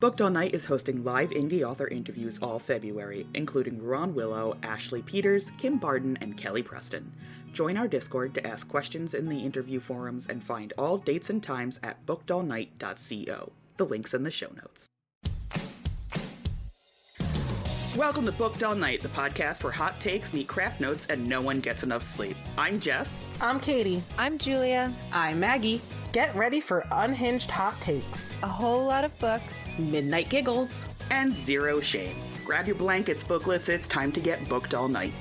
Booked All Night is hosting live indie author interviews all February, including Ron Willow, Ashley Peters, Kim Barden, and Kelly Preston. Join our Discord to ask questions in the interview forums and find all dates and times at bookedallnight.co. The link's in the show notes. Welcome to Booked All Night, the podcast where hot takes meet craft notes and no one gets enough sleep. I'm Jess. I'm Katie. I'm Julia. I'm Maggie. Get ready for unhinged hot takes, A whole lot of books, midnight giggles, and zero shame. Grab your blankets, booklets, it's time to get booked all night.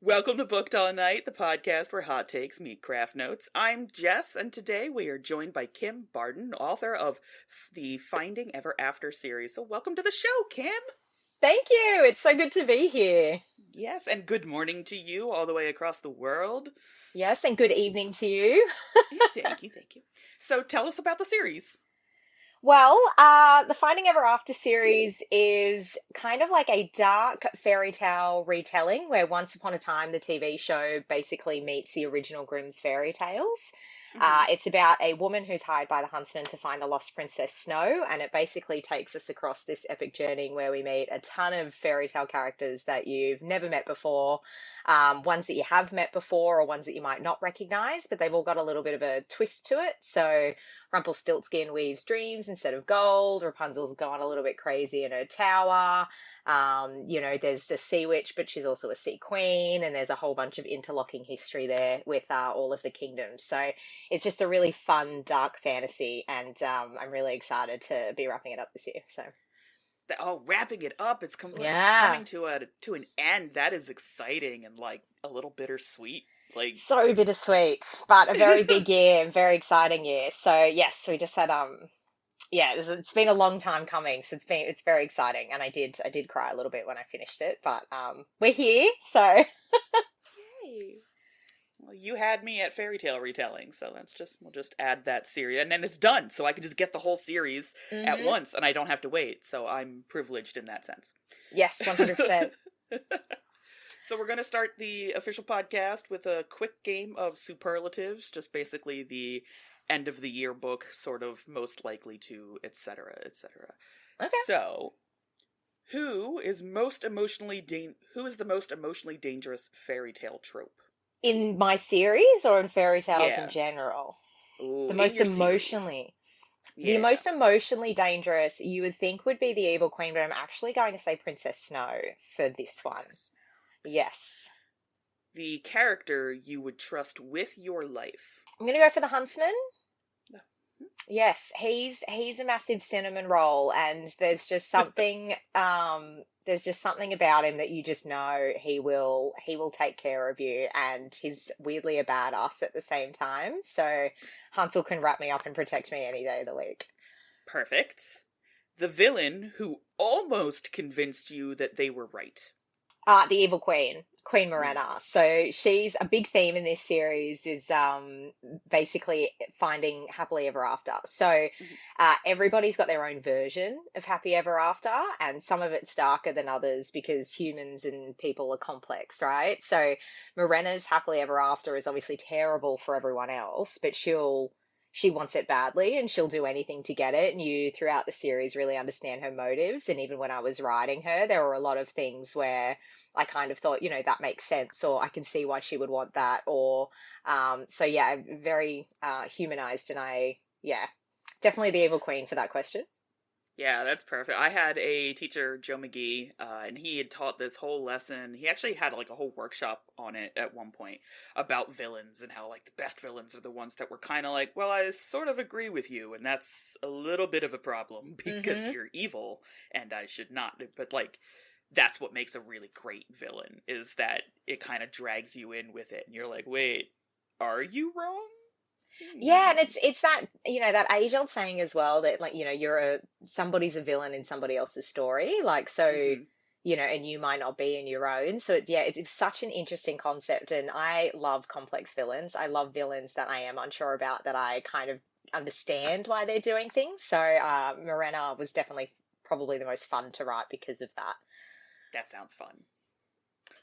Welcome to Booked All Night, the podcast where hot takes meet craft notes. I'm Jess, and today we are joined by Kim Barden, author of the Finding Ever After series. So welcome to the show, Kim! Thank you! It's so good to be here. Yes, and good morning to you all the way across the world. Yes, and good evening to you. Thank you. So tell us about the series. Well, the Finding Ever After series is kind of like a dark fairy tale retelling where once upon a time the TV show basically meets the original Grimm's fairy tales. It's about a woman who's hired by the Huntsman to find the lost Princess Snow, and it basically takes us across this epic journey where we meet a ton of fairy tale characters that you've never met before, ones that you have met before or ones that you might not recognize, but they've all got a little bit of a twist to it. So Rumpelstiltskin weaves dreams instead of gold. Rapunzel's gone a little bit crazy in her tower. There's the sea witch, but she's also a sea queen, and there's a whole bunch of interlocking history there with all of the kingdoms. So it's just a really fun, dark fantasy, and I'm really excited to be wrapping it up this year. So. Wrapping it up, it's coming to an end. That is exciting and like a little bittersweet. Like so bittersweet, but a very big year and very exciting year. So yes, we just had it's been a long time coming, so it's very exciting, and I did cry a little bit when I finished it, but we're here, so yay. Well, you had me at fairy tale retelling, so we'll just add that series, and then it's done, so I can just get the whole series at once, and I don't have to wait, so I'm privileged in that sense. Yes, 100%. So we're going to start the official podcast with a quick game of superlatives, just basically the end of the year book, sort of most likely to, etc., etc. Okay. So, who is the most emotionally dangerous fairy tale trope? In my series or in fairy tales in general? Ooh, the most emotionally dangerous you would think would be the Evil Queen, but I'm actually going to say Princess Snow for this one. Yes. The character you would trust with your life. I'm going to go for the Huntsman. Yes, he's a massive cinnamon roll, and there's just something about him that you just know he will take care of you, and he's weirdly a badass at the same time. So Hansel can wrap me up and protect me any day of the week. Perfect. The villain who almost convinced you that they were right. The Evil Queen, Queen Morena. So she's a big theme in this series is basically finding happily ever after. So everybody's got their own version of happy ever after, and some of it's darker than others because humans and people are complex, right? So Morena's happily ever after is obviously terrible for everyone else, but she wants it badly and she'll do anything to get it. And you, throughout the series, really understand her motives. And even when I was writing her, there were a lot of things where I kind of thought, that makes sense, or I can see why she would want that. Or, very humanized. And definitely the Evil Queen for that question. Yeah, that's perfect. I had a teacher, Joe McGee, and he had taught this whole lesson. He actually had like a whole workshop on it at one point about villains and how like the best villains are the ones that were kind of like, well, I sort of agree with you, and that's a little bit of a problem because you're evil and I should not. But like, that's what makes a really great villain, is that it kind of drags you in with it, and you're like, wait, are you wrong? Yeah, and it's that, that age-old saying as well that, like, somebody's a villain in somebody else's story, like, so, and you might not be in your own. So, it's such an interesting concept, and I love complex villains. I love villains that I am unsure about, that I kind of understand why they're doing things. So, Morena was definitely probably the most fun to write because of that. That sounds fun.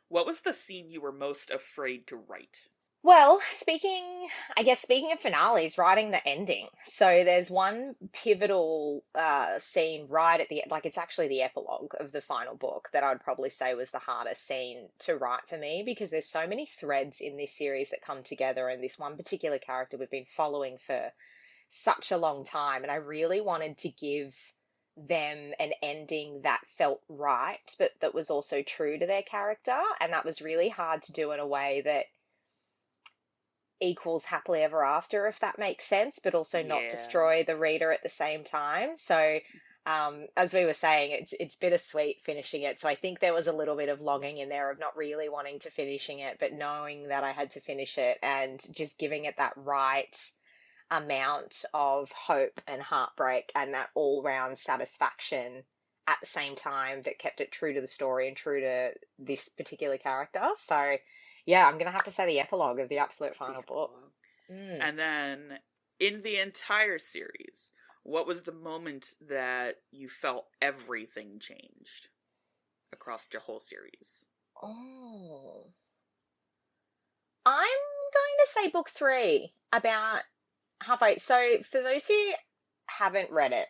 What was the scene you were most afraid to write? Well, speaking of finales, writing the ending. So there's one pivotal scene right at the like it's actually the epilogue of the final book that I'd probably say was the hardest scene to write for me because there's so many threads in this series that come together and this one particular character we've been following for such a long time and I really wanted to give them an ending that felt right but that was also true to their character and that was really hard to do in a way that equals happily ever after, if that makes sense, but also not Yeah. destroy the reader at the same time. So, as we were saying, it's bittersweet finishing it. So I think there was a little bit of longing in there of not really wanting to finishing it, but knowing that I had to finish it and just giving it that right amount of hope and heartbreak and that all round satisfaction at the same time that kept it true to the story and true to this particular character. So yeah, I'm gonna have to say the epilogue of the absolute The final book. epilogue. Mm. And then in the entire series, what was the moment that you felt everything changed across the whole series? Oh, I'm going to say book three, about halfway. So for those who haven't read it,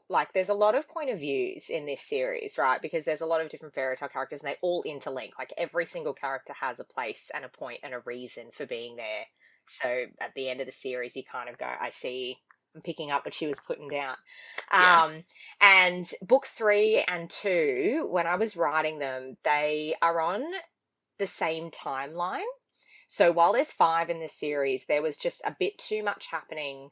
like there's a lot of point of views in this series, right? Because there's a lot of different fairy tale characters and they all interlink. Like every single character has a place and a point and a reason for being there. So at the end of the series, you kind of go, I see, I'm picking up what she was putting down. Yeah. And book three and two, when I was writing them, they are on the same timeline. So while there's five in this series, there was just a bit too much happening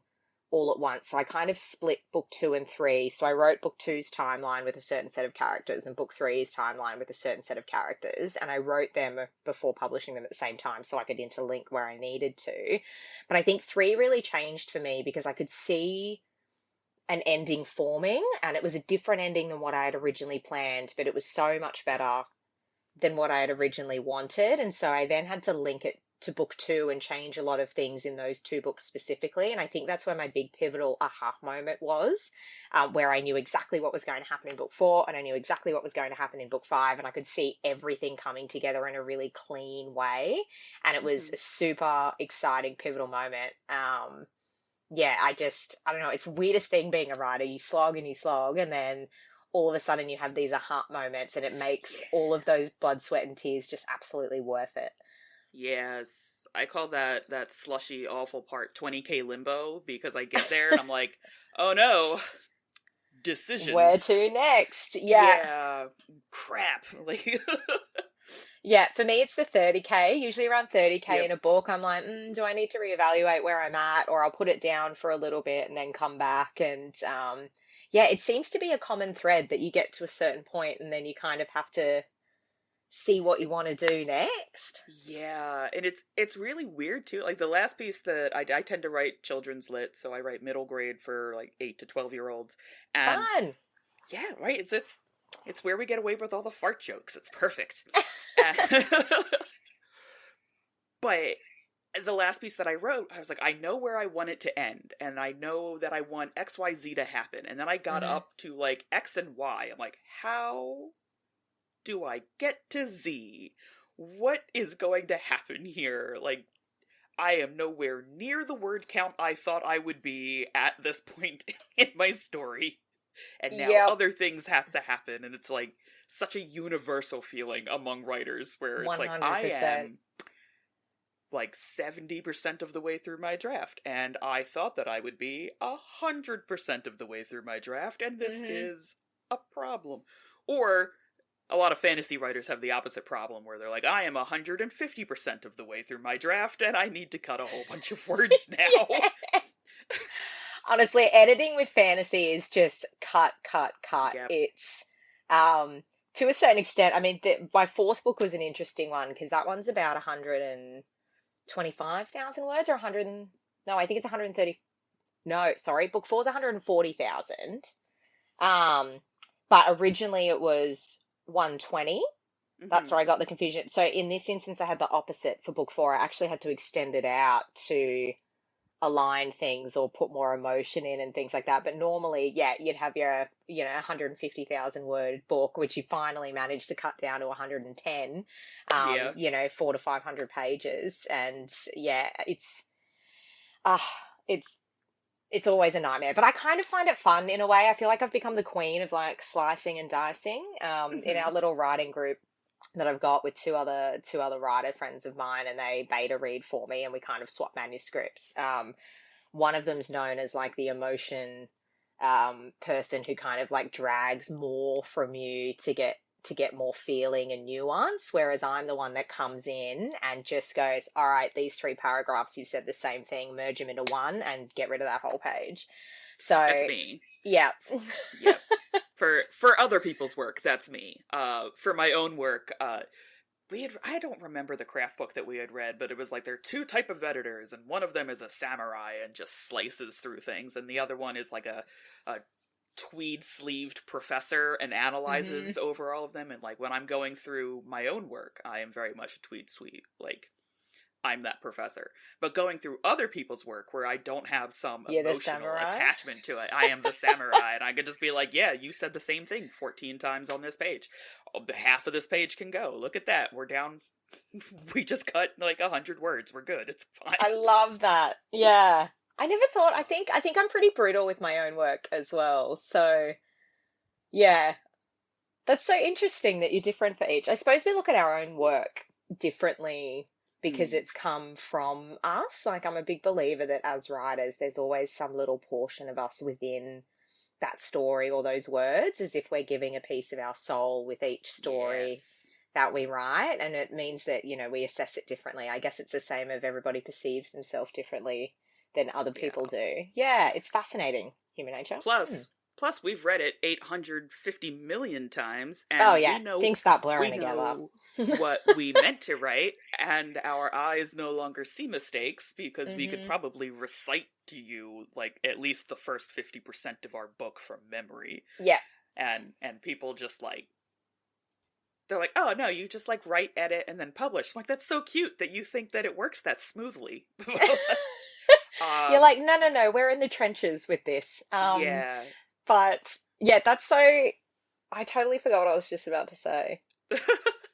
all at once. So I kind of split book two and three. So I wrote book two's timeline with a certain set of characters and book three's timeline with a certain set of characters. And I wrote them before publishing them at the same time so I could interlink where I needed to. But I think three really changed for me because I could see an ending forming and it was a different ending than what I had originally planned, but it was so much better than what I had originally wanted. And so I then had to link it to book two and change a lot of things in those two books specifically. And I think that's where my big pivotal aha moment was, where I knew exactly what was going to happen in book four and I knew exactly what was going to happen in book five. And I could see everything coming together in a really clean way. And it was Mm-hmm. a super exciting, pivotal moment. Yeah, I don't know, it's the weirdest thing being a writer. You slog and you slog, and then all of a sudden you have these aha moments, and it makes all of those blood, sweat, and tears just absolutely worth it. Yes, I call that slushy awful part 20K limbo because I get there and I'm like, "Oh no, Where decisions." to next? Yeah. Yeah, crap. Like Yeah, for me it's the 30K, usually around 30K yep. in a book. I'm like, do I need to reevaluate where I'm at, or I'll put it down for a little bit and then come back. And yeah, it seems to be a common thread that you get to a certain point and then you kind of have to see what you want to do next. Yeah, and it's really weird too. Like the last piece that I tend to write children's lit, so I write middle grade for like 8 to 12-year-olds. And Fun. yeah, right, it's where we get away with all the fart jokes. It's perfect. And but the last piece that I wrote, I was like, I know where I want it to end, and I know that I want XYZ to happen. And then I got Hmm. up to like X and Y. I'm like, how do I get to Z? What is going to happen here? Like, I am nowhere near the word count I thought I would be at this point in my story. And now Yep, other things have to happen, and it's like such a universal feeling among writers where it's like, I 100%. am like 70% of the way through my draft, and I thought that I would be 100% of the way through my draft, and this Hmm. is a problem. Or a lot of fantasy writers have the opposite problem where they're like, I am 150% of the way through my draft, and I need to cut a whole bunch of words now. Yeah. Honestly, editing with fantasy is just cut, cut, cut. Yep. It's to a certain extent. I mean, my fourth book was an interesting one because that one's about 125,000 words or 100. No, I think it's 130. No, sorry, book four's 140,000. Um, but originally it was 120. That's Mm-hmm. where I got the confusion. So in this instance, I had the opposite for book four. I actually had to extend it out to align things or put more emotion in and things like that. But normally, yeah, you'd have your, 150,000 word book, which you finally managed to cut down to 110, Yeah. 400 to 500 pages. And yeah, uh, it's, it's always a nightmare, but I kind of find it fun in a way. I feel like I've become the queen of like slicing and dicing. In Hmm. our little writing group that I've got with two other writer friends of mine, and they beta read for me, and we kind of swap manuscripts. One of them's known as like the emotion person who kind of like drags more from you to get more feeling and nuance, whereas I'm the one that comes in and just goes, all right, these 3 paragraphs, you've said the same thing, merge them into one and get rid of that whole page. So That's me. yeah. Yep. For other people's work, that's me. For my own work, I don't remember the craft book that we had read, but it was like there are two type of editors, and one of them is a samurai and just slices through things, and the other one is like a tweed sleeved professor and Hmm. analyzes over all of them. And like when I'm going through my own work, I am very much a tweed sweet. Like I'm that professor. But going through other people's work where I don't have some You're the emotional samurai. attachment to it, I am the samurai, and I could just be like, yeah, you said the same thing 14 times on this page. Oh, half of this page can go. Look at that. We're down. We just cut like 100 words. We're good. It's fine. I love that. Yeah. I never thought, I think I'm pretty brutal with my own work as well. So, yeah. That's so interesting that you're different for each. I suppose we look at our own work differently because Hmm. it's come from us. Like, I'm a big believer that as writers, there's always some little portion of us within that story or those words, as if we're giving a piece of our soul with each story Yes. that we write. And it means that, we assess it differently. I guess it's the same if everybody perceives themselves differently than other people Yeah. do. Yeah, it's fascinating, human nature. Hmm. Plus, we've read it 850 million times, Oh, and yeah, things start blurring we together. know what we meant to write, and our eyes no longer see mistakes because we could Hmm. probably recite to you like at least the first 50% of our book from memory, Yeah. and people just like they're like, oh no, you just like write, edit, and then publish. I'm like, that's so cute that you think that it works that smoothly. You're um, like, no, no, no, we're in the trenches with this. yeah. But yeah, that's so. I totally forgot what I was just about to say.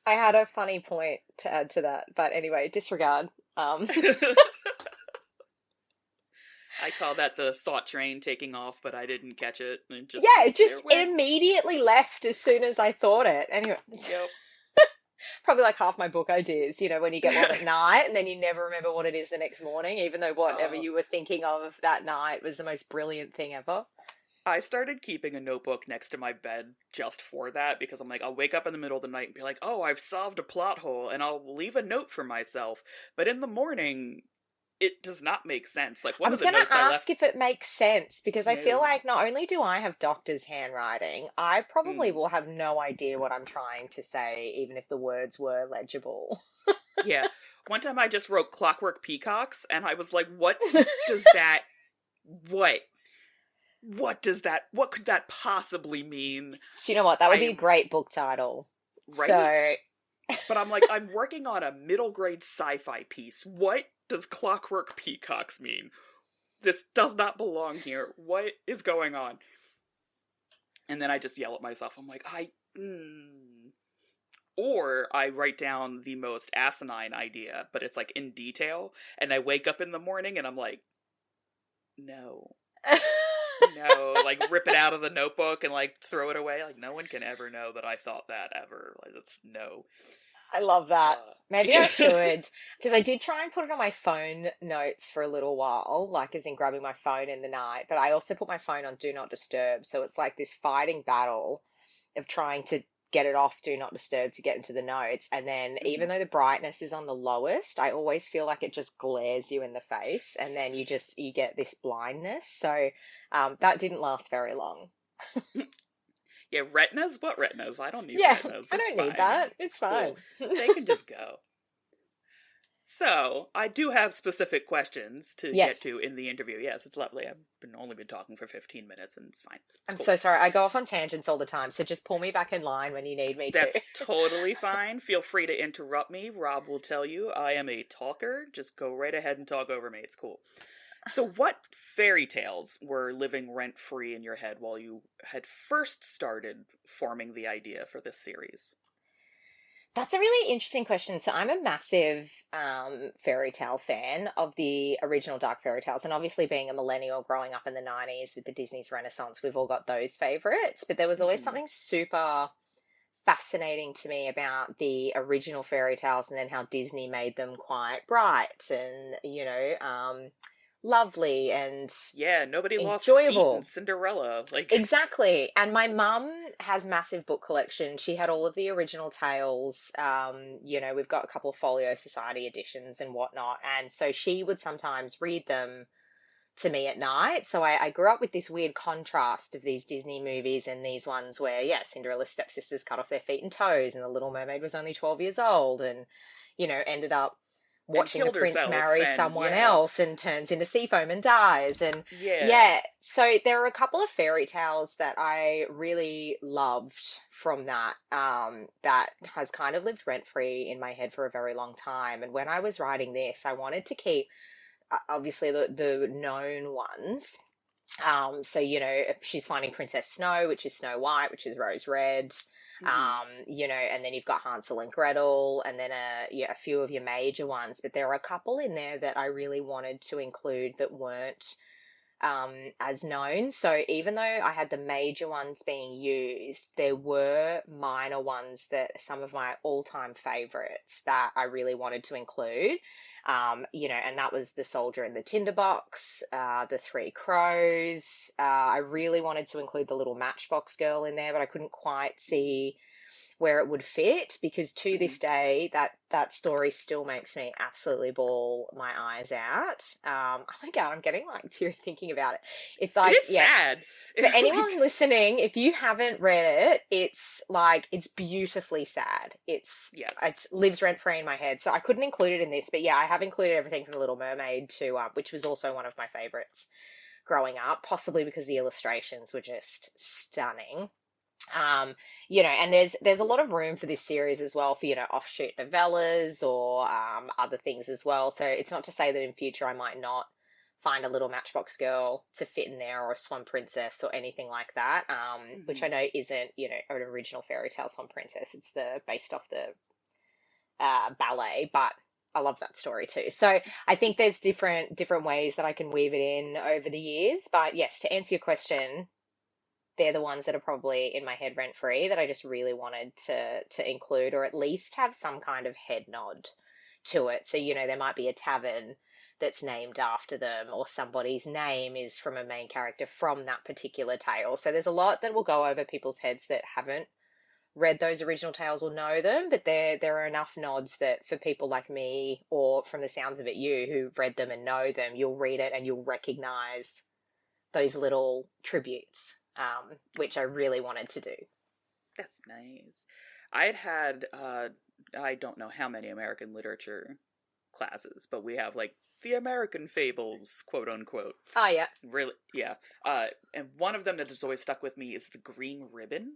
I had a funny point to add to that, but anyway, disregard. I call that the thought train taking off, but I didn't catch it, and it just Yeah, there it went. immediately left as soon as I thought it. Anyway, Yep. probably like half my book ideas, when you get one at night and then you never remember what it is the next morning, even though whatever uh, you were thinking of that night was the most brilliant thing ever. I started keeping a notebook next to my bed just for that because I'm like, I'll wake up in the middle of the night and be like, oh, I've solved a plot hole, and I'll leave a note for myself. But in the morning, it does not make sense. Like I one of was the going to notes I ask left. if it makes sense because I feel No. like not only do I have doctor's handwriting, I probably Mm. will have no idea what I'm trying to say, even if the words were legible. Yeah. One time I just wrote clockwork peacocks, and I was like, what does that. What? What does that. What could that possibly mean? So you know what? That I would be a am. great book title. Right? So But I'm like, I'm working on a middle grade sci fi piece. What does clockwork peacocks mean? This does not belong here. What is going on? And then I just yell at myself. I'm like, Or I write down the most asinine idea, but it's like in detail, and I wake up in the morning and I'm like, no. No, like rip it out of the notebook and like throw it away. Like no one can ever know that I thought that ever. Like that's no. I love that. Maybe I Yeah. should, because I did try and put it on my phone notes for a little while, like as in grabbing my phone in the night, but I also put my phone on Do Not Disturb. So it's like this fighting battle of trying to get it off Do Not Disturb to get into the notes. And then even Mhm. though the brightness is on the lowest, I always feel like it just glares you in the face, and then Yes. you get this blindness. So that didn't last very long. Yeah, retinas? What retinas? I don't need Yeah, retinas. I It's don't need fine. that. It's It's cool. fine. They can just go. So, I do have specific questions to get Yes. to in the interview. Yes, it's lovely. I've only been talking for 15 minutes and it's fine. It's I'm cool. so sorry. I go off on tangents all the time, so just pull me back in line when you need me That's to. totally fine. Feel free to interrupt me. Rob will tell you I am a talker. Just go right ahead and talk over me. It's cool. So what fairy tales were living rent-free in your head while you had first started forming the idea for this series? That's a really interesting question. So I'm a massive fairy tale fan of the original dark fairy tales, and obviously being a millennial growing up in the 90s with the Disney's Renaissance, we've all got those favorites. But there was always Hmm. something super fascinating to me about the original fairy tales and then how Disney made them quite bright and, lovely and Yeah, nobody lost feet in enjoyable. Cinderella. Like, Exactly. And my mum has massive book collection. She had all of the original tales. We've got a couple of Folio Society editions and whatnot. And so she would sometimes read them to me at night. So I grew up with this weird contrast of these Disney movies and these ones where, yeah, Cinderella's stepsisters cut off their feet and toes, and the Little Mermaid was only 12 years old and, ended up and watching the killed prince herself, marry and someone yeah. else and turns into sea foam and dies. And Yeah. yeah, so there are a couple of fairy tales that I really loved from that has kind of lived rent free in my head for a very long time. And when I was writing this, I wanted to keep obviously the known ones. So she's finding Princess Snow, which is Snow White, which is Rose Red. Hmm. And then you've got Hansel and Gretel, and then a few of your major ones. But there are a couple in there that I really wanted to include that weren't as known. So even though I had the major ones being used, there were minor ones that some of my all-time favorites that I really wanted to include. And that was the Soldier in the Tinderbox, the Three Crows. I really wanted to include the little Matchbox Girl in there, but I couldn't quite see where it would fit because to Hmm. this day that story still makes me absolutely bawl my eyes out. Oh my God, I'm getting like teary thinking about it. It's It like, is yeah, sad. for anyone Like, listening, if you haven't read it, it's beautifully sad. yes. It lives rent free in my head, so I couldn't include it in this. But yeah, I have included everything from The Little Mermaid to which was also one of my favorites growing up, possibly because the illustrations were just stunning. Um, and there's a lot of room for this series as well for, offshoot novellas or other things as well. So it's not to say that in future I might not find a little Matchbox Girl to fit in there or a Swan Princess or anything like that. Which I Hmm. know isn't, an original fairy tale Swan Princess. It's the based off the ballet, but I love that story too. So I think there's different ways that I can weave it in over the years. But yes, to answer your question, they're the ones that are probably in my head rent free that I just really wanted to include or at least have some kind of head nod to it. So, there might be a tavern that's named after them or somebody's name is from a main character from that particular tale. So there's a lot that will go over people's heads that haven't read those original tales or know them, but there are enough nods that for people like me or from the sounds of it you who've read them and know them, you'll read it and you'll recognize those little tributes, which I really wanted to do. That's nice. I had I don't know how many American literature classes, but we have like the American fables, quote unquote. Oh yeah, Really, yeah. And one of them that has always stuck with me is the Green Ribbon.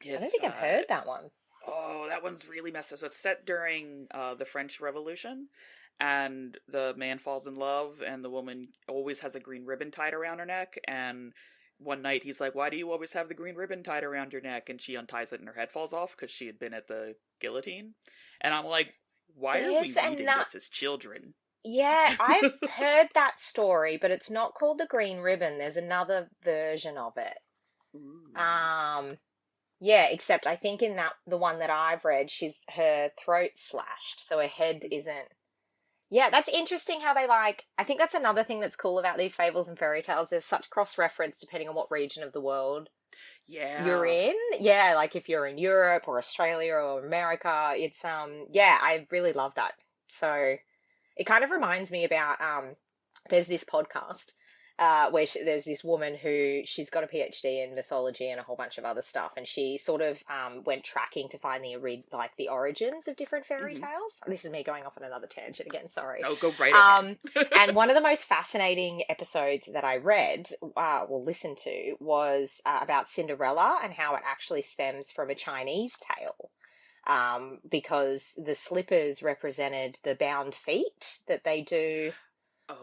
I don't If think I've heard that one. Oh, that one's really messed up. So it's set during the French Revolution, and the man falls in love, and the woman always has a green ribbon tied around her neck. And one night he's like, "Why do you always have the green ribbon tied around your neck?" And she unties it, and her head falls off because she had been at the guillotine. And I'm like, "Why are we There's reading another. this as children?" Yeah, I've heard that story, but it's not called the Green Ribbon. There's another version of it. Ooh. Um, yeah, except I think in that the one that I've read, her throat slashed, so her head isn't. Yeah, that's interesting how they like. I think that's another thing that's cool about these fables and fairy tales. There's such cross reference depending on what region of the world you're Yeah. in. Yeah, like if you're in Europe or Australia or America, it's yeah, I really love that. So it kind of reminds me about there's this podcast where there's this woman who she's got a PhD in mythology and a whole bunch of other stuff, and she sort of went tracking to find the origins of different fairy Hmm. tales. This is me going off on another tangent again. Sorry. Oh, go right ahead. Um, and one of the most fascinating episodes that I read, listened to, was about Cinderella and how it actually stems from a Chinese tale. Because the slippers represented the bound feet that they do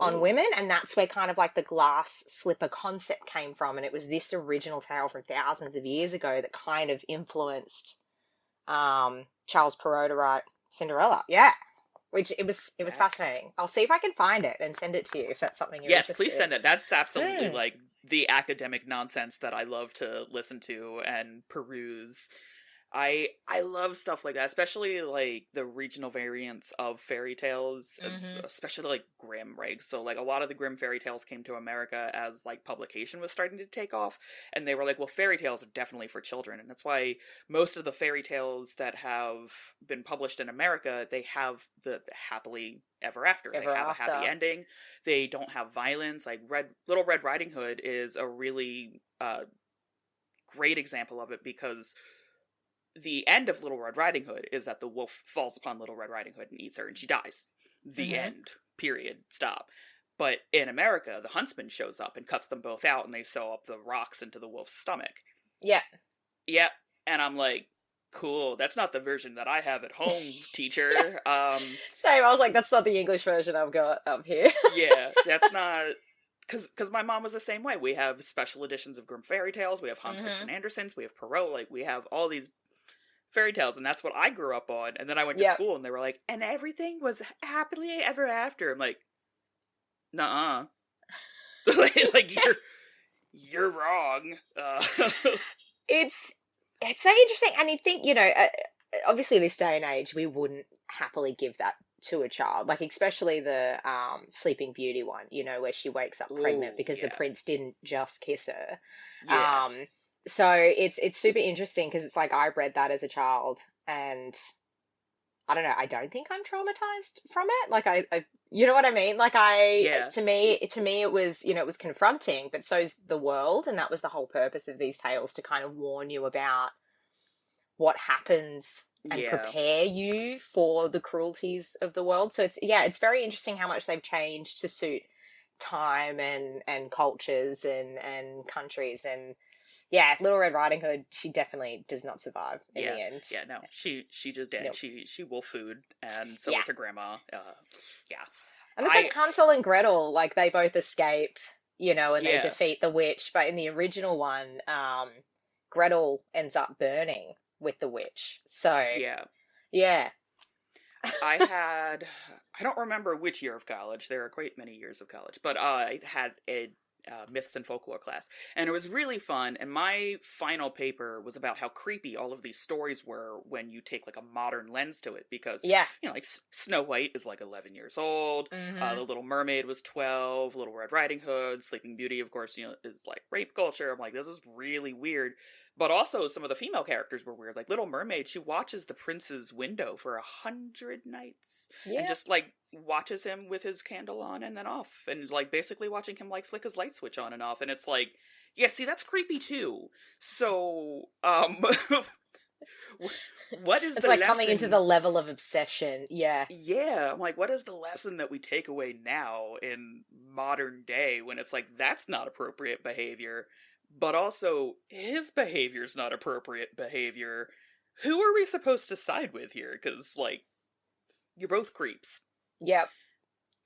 on Oh. women, and that's where kind of like the glass slipper concept came from, and it was this original tale from thousands of years ago that kind of influenced Charles Perrault to write Cinderella. Yeah, which it was That. fascinating. I'll see if I can find it and send it to you if that's something you're Yes, interested please send it. That's absolutely in. like the academic nonsense that I love to listen to and peruse. I love stuff like that, especially like the regional variants of fairy tales, Mm-hmm. especially like Grimm, right? So like a lot of the Grimm fairy tales came to America as like publication was starting to take off, and they were like, well, fairy tales are definitely for children, and that's why most of the fairy tales that have been published in America, they have the happily ever after. They Ever have a happy after. ending. They don't have violence. Like Little Red Riding Hood is a really great example of it, because the end of Little Red Riding Hood is that the wolf falls upon Little Red Riding Hood and eats her, and she dies. The Mm-hmm. end. Period. Stop. But in America, the huntsman shows up and cuts them both out, and they sew up the rocks into the wolf's stomach. Yeah. Yep. And I'm like, cool. That's not the version that I have at home, teacher. Same. I was like, that's not the English version I've got up here. Yeah, that's not. Because my mom was the same way. We have special editions of Grimm fairy tales. We have Hans Christian Andersen's. We have Perrault. Like, we have all these fairy tales, and that's what I grew up on. And then I went to Yep. school, and they were like, and everything was happily ever after. I'm like, nuh-uh. like you're wrong. It's so interesting, and you think, obviously this day and age we wouldn't happily give that to a child, like especially the Sleeping Beauty one, where she wakes up pregnant Ooh, because the yeah. prince didn't just kiss her. Yeah. So it's super interesting because it's like I read that as a child, and I don't know, I don't think I'm traumatized from it. Like I you know what I mean? Like Yeah. to me it was, it was confronting, but so's the world, and that was the whole purpose of these tales, to kind of warn you about what happens and Yeah. prepare you for the cruelties of the world. So it's very interesting how much they've changed to suit time and cultures and countries. And yeah, Little Red Riding Hood, she definitely does not survive in Yeah. the end. Yeah, no. She just dead. Nope. She wolf food, and so Yeah. was her grandma. Yeah. And it's like Hansel and Gretel, like they both escape, and they Yeah. defeat the witch. But in the original one, Gretel ends up burning with the witch. So Yeah. yeah. I don't remember which year of college. There are quite many years of college, but I had a myths and folklore class, and it was really fun. And my final paper was about how creepy all of these stories were when you take like a modern lens to it, because Yeah. like Snow White is like 11 years old. Mm-hmm. The Little Mermaid was 12. Little Red Riding Hood, Sleeping Beauty, of course, is like rape culture. I'm like, this is really weird. But also, some of the female characters were weird. Like Little Mermaid, she watches the prince's window for 100 nights, Yeah. and just like watches him with his candle on and then off, and like basically watching him like flick his light switch on and off. And it's like, yeah, see, that's creepy too. So, what is It's the like lesson? coming into the level of obsession. Yeah. Yeah, I'm like, what is the lesson that we take away now in modern day, when it's like, that's not appropriate behavior, but also his behavior's not appropriate behavior? Who are we supposed to side with here? Because, like, you're both creeps. Yep.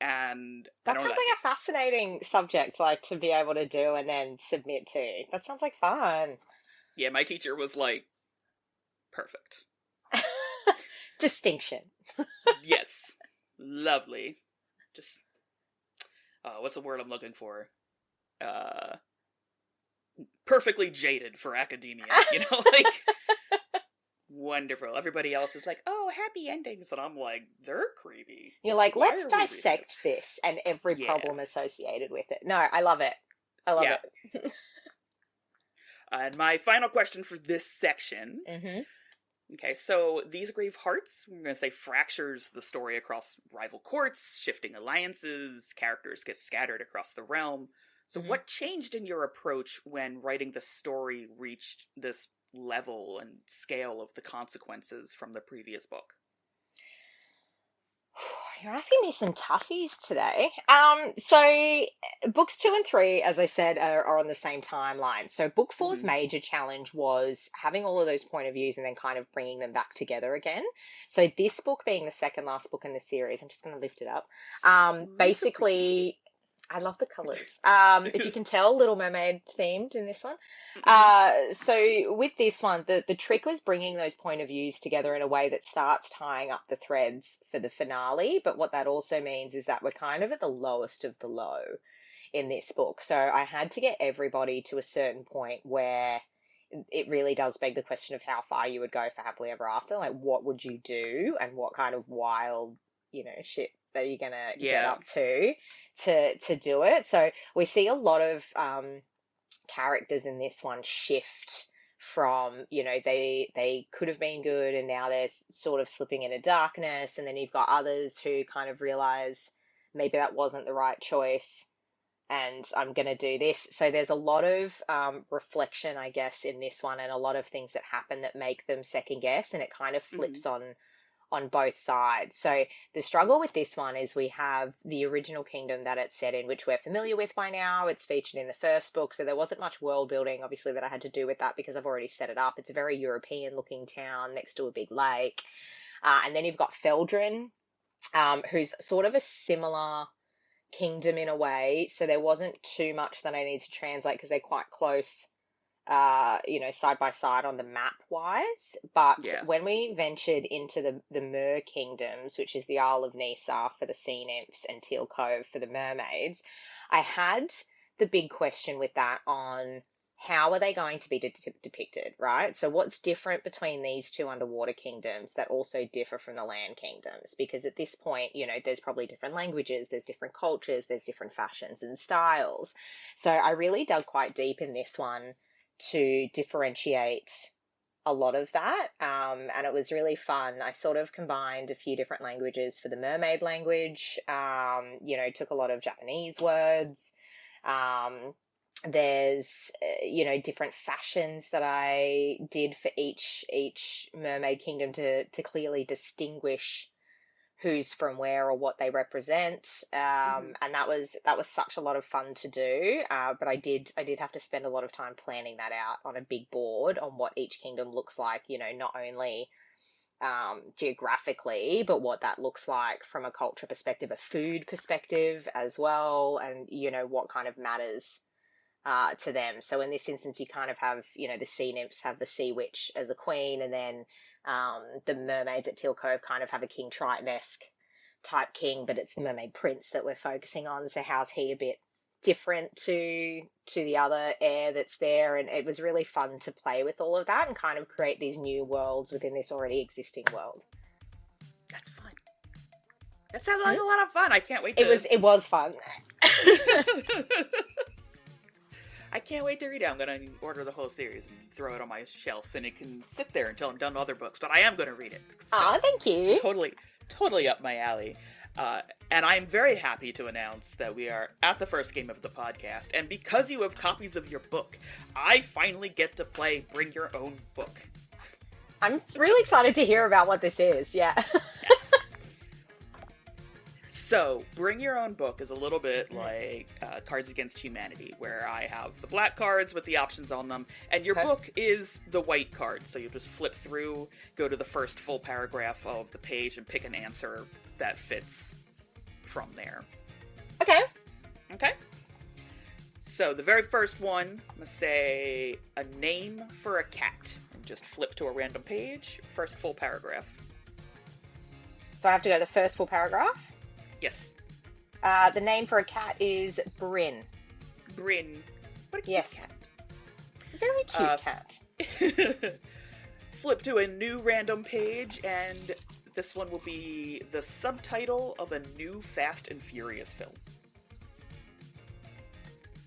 And That sounds like a fascinating subject, like to be able to do and then submit to. That sounds like fun. Yeah, my teacher was like, perfect. Distinction. Yes. Lovely. Just, what's the word I'm looking for? Perfectly jaded for academia, like, wonderful. Everybody else is like, oh, happy endings, and I'm like, they're creepy. You're like, Why let's are we reading dissect this and every Yeah. problem associated with it. No, I love it. I love Yeah. it. And my final question for this section. Mm-hmm. Okay, so These Grave Hearts, we're going to say, fractures the story across rival courts, shifting alliances, characters get scattered across the realm. So what changed in your approach when writing the story reached this level and scale of the consequences from the previous book? You're asking me some toughies today. So books 2 and 3, as I said, are on the same timeline. So book four's Hmm. major challenge was having all of those point of views and then kind of bringing them back together again. So this book being the second last book in the series, I'm just going to lift it up. Ooh, so pretty. Basically, I love the colours. If you can tell, Little Mermaid themed in this one. Hmm. So with this one, the trick was bringing those point of views together in a way that starts tying up the threads for the finale. But what that also means is that we're kind of at the lowest of the low in this book. So I had to get everybody to a certain point where it really does beg the question of how far you would go for happily ever after. Like, what would you do, and what kind of wild, shit are you gonna get Yeah. up to do it? So we see a lot of characters in this one shift from, they could have been good and now they're sort of slipping into darkness, and then you've got others who kind of realize maybe that wasn't the right choice and I'm going to do this. So there's a lot of reflection, I guess, in this one, and a lot of things that happen that make them second guess, and it kind of Hmm. flips on both sides. So the struggle with this one is we have the original kingdom that it's set in, which we're familiar with by now. It's featured in the first book, so there wasn't much world building, obviously, that I had to do with that because I've already set it up. It's a very European looking town next to a big lake. And then you've got Feldrin, who's sort of a similar kingdom in a way. So there wasn't too much that I need to translate because they're quite close, side by side on the map wise. But Yeah. when we ventured into the Mer kingdoms, which is the Isle of Nysa for the sea nymphs and Teal Cove for the mermaids, I had the big question with that on how are they going to be depicted, right? So what's different between these two underwater kingdoms that also differ from the land kingdoms? Because at this point, there's probably different languages, there's different cultures, there's different fashions and styles. So I really dug quite deep in this one to differentiate a lot of that. And it was really fun. I sort of combined a few different languages for the mermaid language, took a lot of Japanese words. There's, different fashions that I did for each mermaid kingdom to clearly distinguish who's from where or what they represent, Hmm. and that was such a lot of fun to do. But I did have to spend a lot of time planning that out on a big board on what each kingdom looks like. Not only geographically, but what that looks like from a culture perspective, a food perspective as well, and what kind of matters to them. So in this instance, you kind of have, the sea nymphs have the sea witch as a queen, and then the mermaids at Teal Cove kind of have a King Triton-esque type king, but it's the mermaid prince that we're focusing on. So how's he a bit different to the other heir that's there? And it was really fun to play with all of that and kind of create these new worlds within this already existing world. That's fun. That sounds like a lot of fun. I can't wait to. It was fun. I can't wait to read it. I'm gonna order the whole series and throw it on my shelf, and it can sit there until I'm done with other books. But I am gonna read it. Thank you. Totally up my alley. And I'm very happy to announce that we are at the first game of the podcast. And because you have copies of your book, I finally get to play Bring Your Own Book. I'm really excited to hear about what this is. Yeah. Yes. So, Bring Your Own Book is a little bit like Cards Against Humanity, where I have the black cards with the options on them, and your book is the white card. So you just flip through, go to the first full paragraph of the page, and pick an answer that fits from there. Okay. Okay? So, the very first one must say a name for a cat. And just flip to a random page, first full paragraph. So I have to go to the first full paragraph? Yes. The name for a cat is Bryn. Bryn. What a cute Yes. cat. Very cute cat. Flip to a new random page, and this one will be the subtitle of a new Fast and Furious film.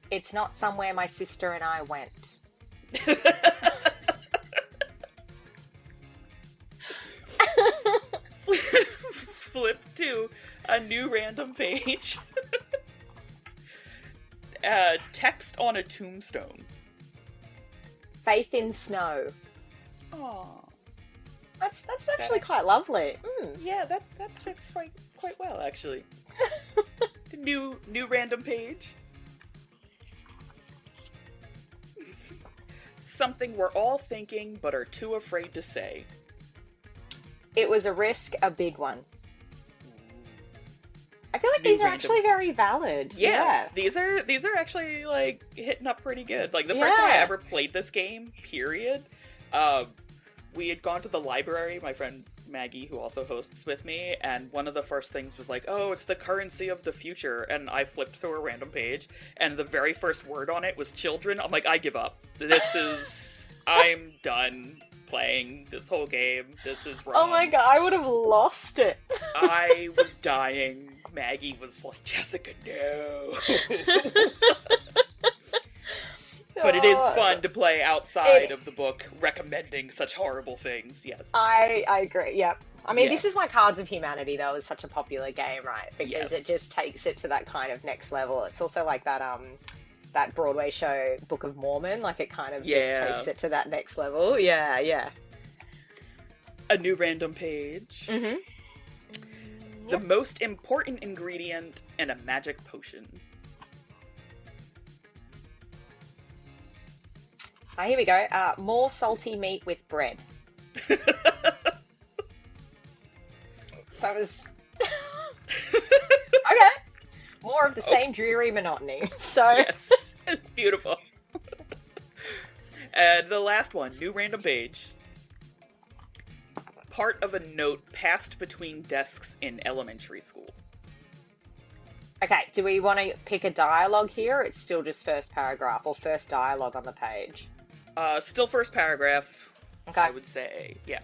It's not somewhere my sister and I went. Flip to a new random page. Text on a tombstone. Faith in snow. Aww. That's actually quite lovely. Yeah, that fits quite well, actually. New random page. Something we're all thinking but are too afraid to say. It was a risk, a big one. I feel like New these are random- actually very valid. Yeah, these are actually like hitting up pretty good. Like the first time I ever played this game, period. We had gone to the library, my friend Maggie, who also hosts with me, and one of the first things was like, oh, it's the currency of the future, and I flipped through a random page, and the very first word on it was children. I'm like, I give up. I'm done playing this whole game. This is wrong. Oh my god, I would have lost it. I was dying. Maggie was like, Jessica, no. But it is fun to play outside of the book, recommending such horrible things, yes. I agree, yep. I mean, this is my Cards of Humanity, though, is such a popular game, right? Because it just takes it to that kind of next level. It's also like that Broadway show, Book of Mormon, like it kind of just takes it to that next level. Yeah. A new random page. Mm-hmm. The most important ingredient in a magic potion. Here we go. More salty meat with bread. That was... Okay. More of the same dreary monotony. So... Yes. Beautiful. And the last one, new random page. Part of a note passed between desks in elementary school. Okay, do we want to pick a dialogue here, or it's still just first paragraph, or first dialogue on the page? Still first paragraph, Okay. I would say, yeah.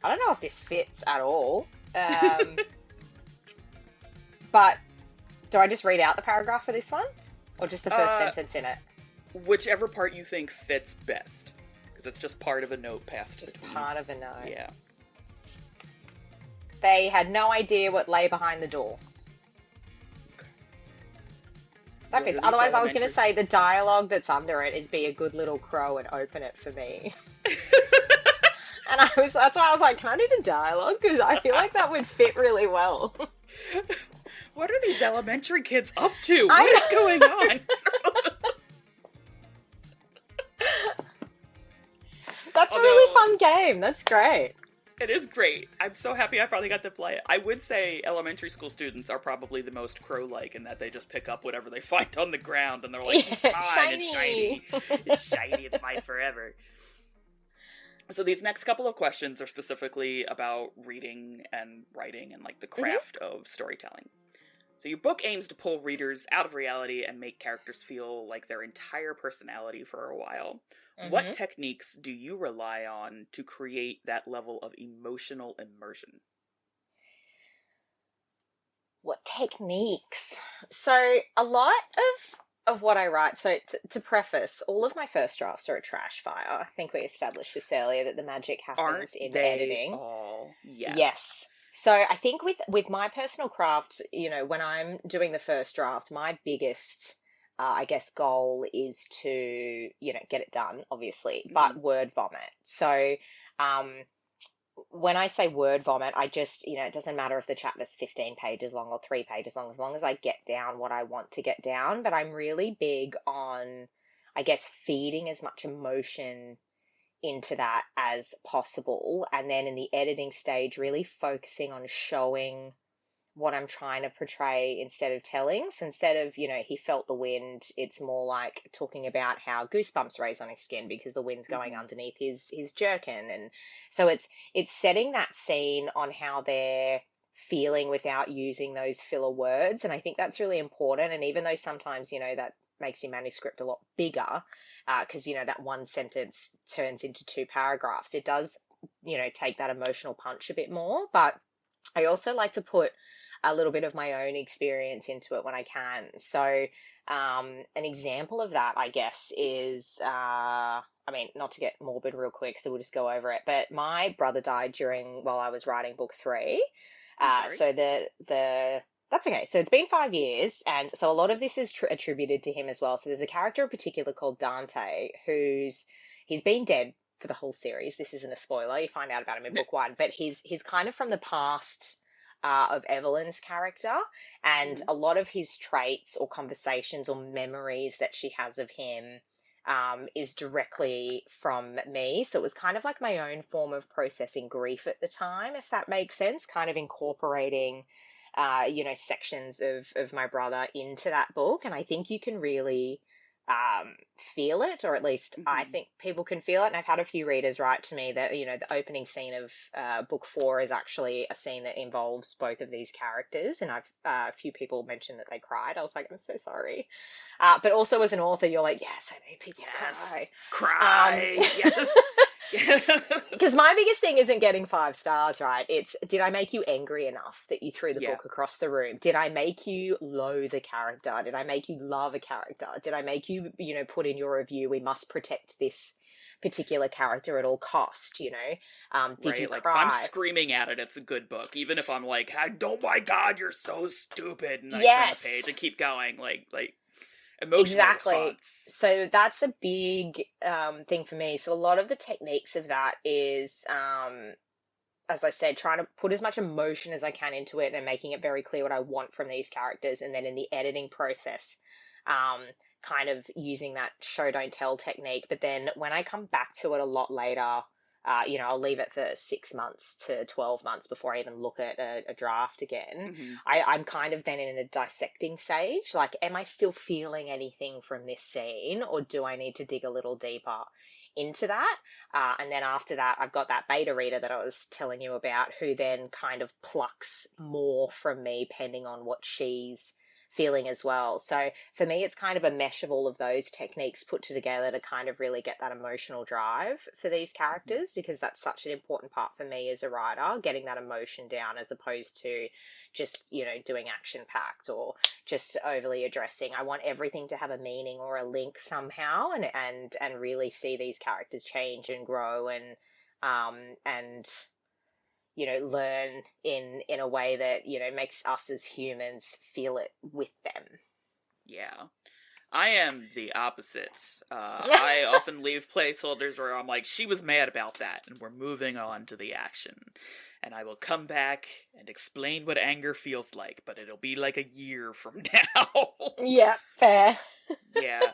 I don't know if this fits at all. But do I just read out the paragraph for this one? Or just the first sentence in it? Whichever part you think fits best. Because it's just part of a note passed Just between. part of a note. Yeah. They had no idea what lay behind the door. That fits. Otherwise, I was going to say the dialogue that's under it is be a good little crow and open it for me. And that's why I was like, can I do the dialogue? Because I feel like that would fit really well. What are these elementary kids up to? What is going on? That's a really fun game. That's great. It is great. I'm so happy I finally got to play it. I would say elementary school students are probably the most crow-like in that they just pick up whatever they find on the ground and they're like, it's mine, it's shiny. It's shiny, it's mine forever. So these next couple of questions are specifically about reading and writing and like the craft of storytelling. So your book aims to pull readers out of reality and make characters feel like their entire personality for a while. What techniques do you rely on to create that level of emotional immersion? What techniques? So a lot of what I write, so to preface, all of my first drafts are a trash fire. I think we established this earlier, that the magic happens in editing. All? Yes. Yes. So I think with my personal craft, when I'm doing the first draft, my biggest I guess goal is to, get it done, obviously, but word vomit. So when I say word vomit, I just, it doesn't matter if the chapter's 15 pages long or 3 pages long, as long as I get down what I want to get down. But I'm really big on, I guess, feeding as much emotion into that as possible. And then in the editing stage, really focusing on showing what I'm trying to portray instead of telling. So instead of, he felt the wind, it's more like talking about how goosebumps raise on his skin because the wind's going underneath his jerkin. And so it's setting that scene on how they're feeling without using those filler words. And I think that's really important. And even though sometimes, that makes your manuscript a lot bigger, because, that one sentence turns into 2 paragraphs, it does, take that emotional punch a bit more. But I also like to put a little bit of my own experience into it when I can. So an example of that, I guess, is, not to get morbid real quick, so we'll just go over it, but my brother died while I was writing book 3. So that's That's okay. So it's been 5 years, and so a lot of this is attributed to him as well. So there's a character in particular called Dante, he's been dead for the whole series. This isn't a spoiler. You find out about him in book one, but he's kind of from the past of Evelyn's character, and a lot of his traits or conversations or memories that she has of him is directly from me. So it was kind of like my own form of processing grief at the time, if that makes sense, kind of incorporating sections of my brother into that book. And I think you can really feel it, or at least I think people can feel it. And I've had a few readers write to me that, the opening scene of book 4 is actually a scene that involves both of these characters. And I've a few people mentioned that they cried. I was like, I'm so sorry. But also as an author, you're like, yes, I made people cry. Yes. Because my biggest thing isn't getting 5 stars, right? It's, did I make you angry enough that you threw the book across the room? Did I make you loathe a character? Did I make you love a character? Did I make you, put in your review, we must protect this particular character at all cost, did you like, cry? if I'm screaming at it, it's a good book. Even if I'm like, oh my god, you're so stupid, and I turn the page and keep going, like emotional response. So that's a big thing for me. So a lot of the techniques of that is, as I said, trying to put as much emotion as I can into it and making it very clear what I want from these characters. And then in the editing process, kind of using that show don't tell technique. But then when I come back to it a lot later, I'll leave it for 6 months to 12 months before I even look at a draft again. I'm kind of then in a dissecting stage. Like, am I still feeling anything from this scene, or do I need to dig a little deeper into that? And then after that, I've got that beta reader that I was telling you about, who then kind of plucks more from me depending on what she's feeling as well. So for me, it's kind of a mesh of all of those techniques put together to kind of really get that emotional drive for these characters, because that's such an important part for me as a writer, getting that emotion down as opposed to just, doing action packed or just overly addressing. I want everything to have a meaning or a link somehow, and really see these characters change and grow and learn in a way that, makes us as humans feel it with them. Yeah. I am the opposite. I often leave placeholders where I'm like, she was mad about that, and we're moving on to the action. And I will come back and explain what anger feels like, but it'll be like a year from now. Yeah, fair. Yeah.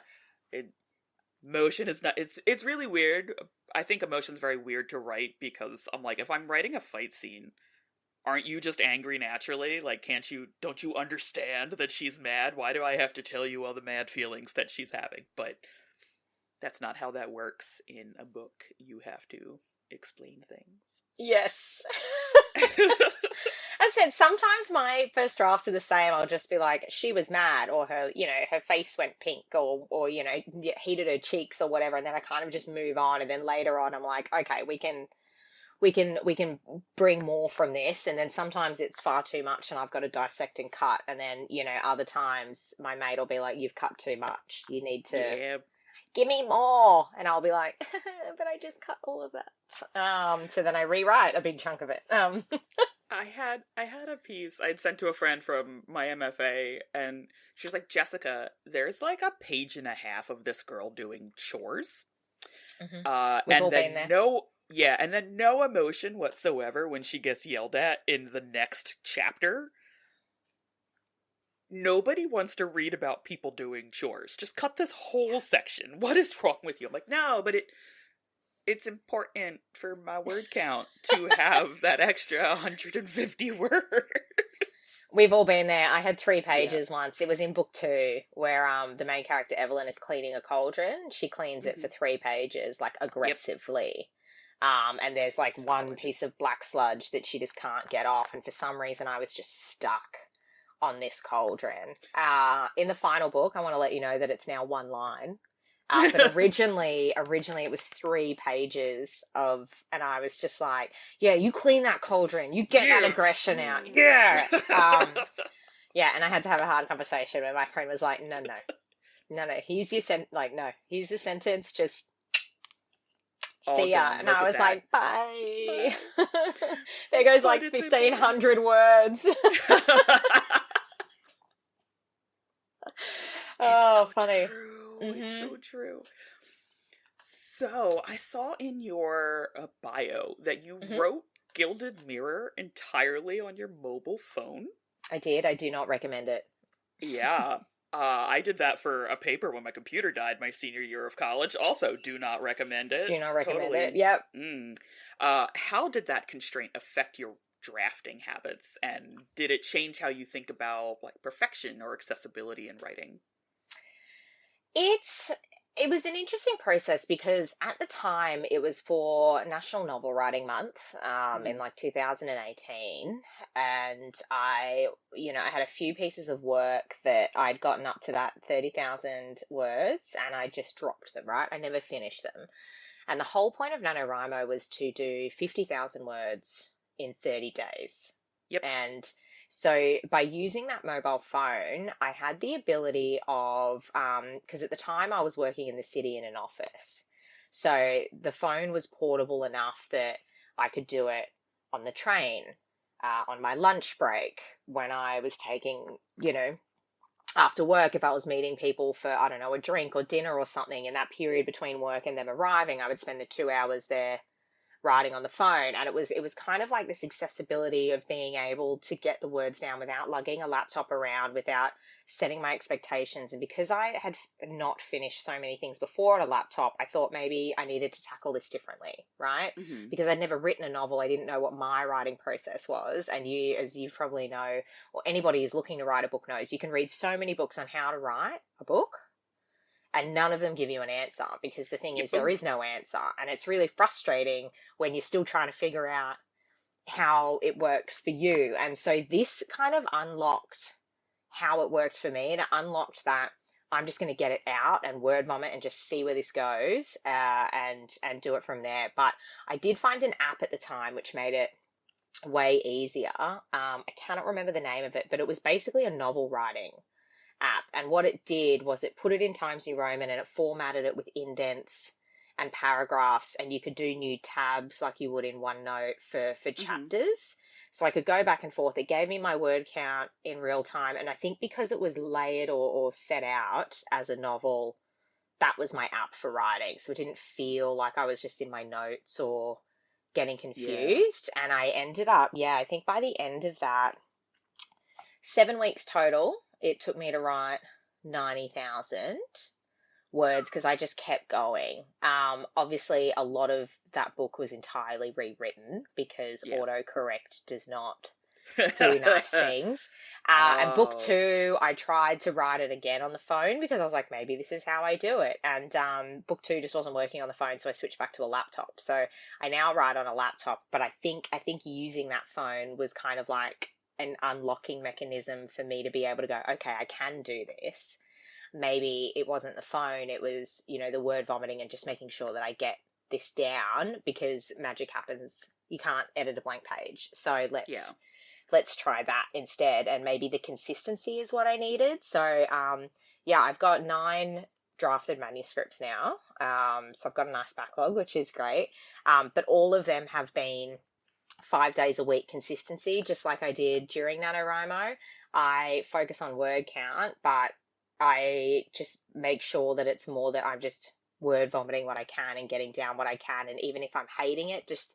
Emotion is not, it's really weird. I think emotion's very weird to write, because I'm like, if I'm writing a fight scene, aren't you just angry naturally? Like, don't you understand that she's mad? Why do I have to tell you all the mad feelings that she's having? But that's not how that works in a book. You have to explain things. Yes. As I said, sometimes my first drafts are the same. I'll just be like, she was mad, or her face went pink, or heated her cheeks or whatever. And then I kind of just move on. And then later on, I'm like, okay, we can bring more from this. And then sometimes it's far too much and I've got to dissect and cut. And then, other times my mate will be like, you've cut too much. You need to give me more. And I'll be like, but I just cut all of that. So then I rewrite a big chunk of it. I had a piece I'd sent to a friend from my MFA, and she was like, Jessica, there's like a page and a half of this girl doing chores. We've all been there. And then no emotion whatsoever when she gets yelled at in the next chapter. Nobody wants to read about people doing chores. Just cut this whole section. What is wrong with you? I'm like, no, but it's important for my word count to have that extra 150 words. We've all been there. I had 3 pages once. It was in book 2 where the main character Evelyn is cleaning a cauldron. She cleans it for 3 pages, like aggressively. And there's like one piece of black sludge that she just can't get off. And for some reason, I was just stuck on this cauldron. In the final book, I want to let you know that it's now 1 line. But originally it was 3 pages and I was just like, yeah, you clean that cauldron, you get that aggression out. Yeah. And I had to have a hard conversation where my friend was like, no, here's your here's the sentence, just see ya. And I was like, bye. There goes like 1,500 words. It's Oh, so funny. true. It's Hmm. so true. So, I saw in your bio that you Hmm. wrote Gilded Mirror entirely on your mobile phone. I did. I do not recommend it. Yeah. I did that for a paper when my computer died my senior year of college. Also, do not recommend it. Do not recommend it. Totally. Yep. Mm. How did that constraint affect your drafting habits? And did it change how you think about like perfection or accessibility in writing? It's it was an interesting process because at the time it was for National Novel Writing Month in Hmm. like 2018, and I had a few pieces of work that I'd gotten up to that 30,000 words, and I just dropped them, right? I never finished them. And the whole point of NaNoWriMo was to do 50,000 words in 30 days. Yep. And so by using that mobile phone, I had the ability of, because at the time I was working in the city in an office. So the phone was portable enough that I could do it on the train, on my lunch break, when I was taking, after work, if I was meeting people for, I don't know, a drink or dinner or something, in that period between work and them arriving, I would spend the 2 hours there writing on the phone. And it was kind of like this accessibility of being able to get the words down without lugging a laptop around, without setting my expectations. And because I had not finished so many things before on a laptop, I thought maybe I needed to tackle this differently, right? Hmm. Because I'd never written a novel, I didn't know what my writing process was. And you, as you probably know, or anybody who's looking to write a book knows, you can read so many books on how to write a book, and none of them give you an answer, because the thing is, Yep. there is no answer. And it's really frustrating when you're still trying to figure out how it works for you. And so this kind of unlocked how it worked for me, and it unlocked that I'm just going to get it out and word vomit and just see where this goes, and do it from there. But I did find an app at the time which made it way easier. I cannot remember the name of it, but it was basically a novel writing app. And what it did was it put it in Times New Roman, and it formatted it with indents and paragraphs, and you could do new tabs like you would in OneNote for Hmm. chapters. So I could go back and forth. It gave me my word count in real time. And I think because it was layered, or set out as a novel, that was my app for writing. So it didn't feel like I was just in my notes or getting Yeah. confused. And I ended up, yeah, I think by the end of that, 7 weeks total, it took me to write 90,000 words, because I just kept going. Obviously, a lot of that book was entirely rewritten because Yes. autocorrect does not do nice things. And book Oh. two, I tried to write it again on the phone because I was like, maybe this is how I do it. And book two just wasn't working on the phone, so I switched back to a laptop. So I now write on a laptop, but I think using that phone was kind of like an unlocking mechanism for me to be able to go, okay, I can do this. Maybe it wasn't the phone, it was, the word vomiting and just making sure that I get this down, because magic happens. You can't edit a blank page. So Yeah. let's try that instead. And maybe the consistency is what I needed. So yeah, I've got 9 drafted manuscripts now. So I've got a nice backlog, which is great. But all of them have been 5 days a week consistency, just like I did during NaNoWriMo. I focus on word count, but I just make sure that it's more that I'm just word vomiting what I can and getting down what I can. And even if I'm hating it, just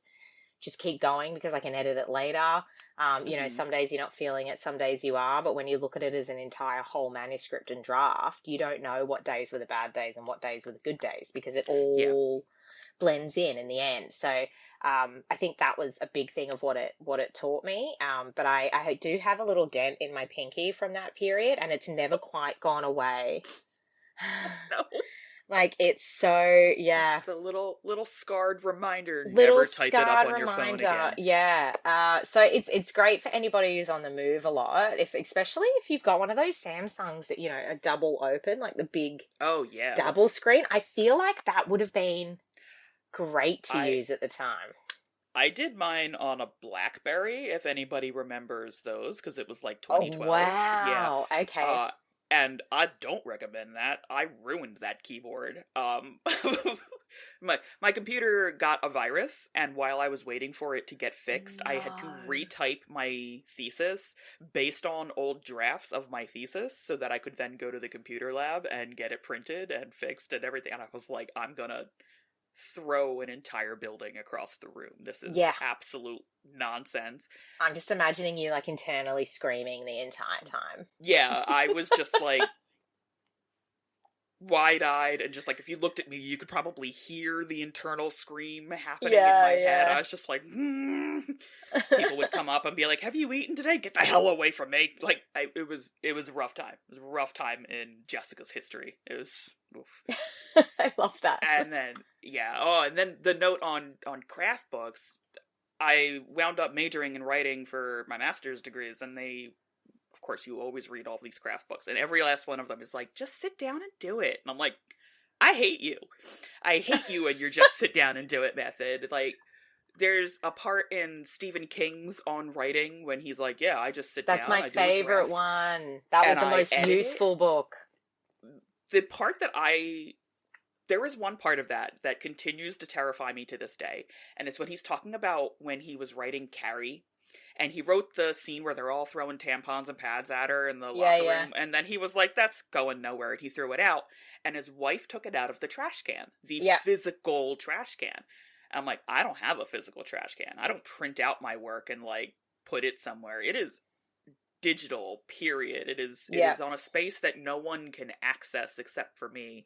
keep going, because I can edit it later. Hmm. Some days you're not feeling it, some days you are, but when you look at it as an entire whole manuscript and draft, you don't know what days were the bad days and what days were the good days, because it Yeah. all blends in the end. So I think that was a big thing of what it taught me. But I do have a little dent in my pinky from that period, and it's never quite gone away. No. Like, it's so, yeah. It's a little scarred reminder. Little Never type it up scarred on your phone reminder, again. yeah. So it's great for anybody who's on the move a lot, if especially if you've got one of those Samsungs that, a double open, like the big Oh yeah. double screen. I feel like that would have been great to I use at the time. I did mine on a BlackBerry, if anybody remembers those, because it was like Oh, 2012. Yeah. wow. Okay. Uh, And I don't recommend that. I ruined that keyboard. My computer got a virus, and while I was waiting for it to get fixed, I had to No. retype my thesis based on old drafts of my thesis so that I could then go to the computer lab and get it printed and fixed and everything. And I was like, I'm gonna throw an entire building across the room. This is Yeah. absolute nonsense. I'm just imagining you like internally screaming the entire time. Yeah, I was just like wide-eyed and just like, if you looked at me, you could probably hear the internal scream happening in my head. I was just like, People would come up and be like, have you eaten today? Get the hell away from me. Like, it was a rough time. It was a rough time in Jessica's history. It was oof. I love that. And then and then the note on craft books, I wound up majoring in writing for my master's degrees, and of course, you always read all these craft books, and every last one of them is like, just sit down and do it. And I'm like, I hate you. I hate you and your just sit down and do it method. Like, there's a part in Stephen King's On Writing when he's like, yeah, I just sit down. That's my I do a favorite draft. one. That was And the I most edit useful it. book. The part that there is one part of that continues to terrify me to this day, and it's when he's talking about when he was writing Carrie, and he wrote the scene where they're all throwing tampons and pads at her in the locker room, and then he was like, that's going nowhere, and he threw it out, and his wife took it out of the trash can, the physical trash can. And I'm like, I don't have a physical trash can. I don't print out my work and, like, put it somewhere. It is digital, period. It is on a space that no one can access except for me.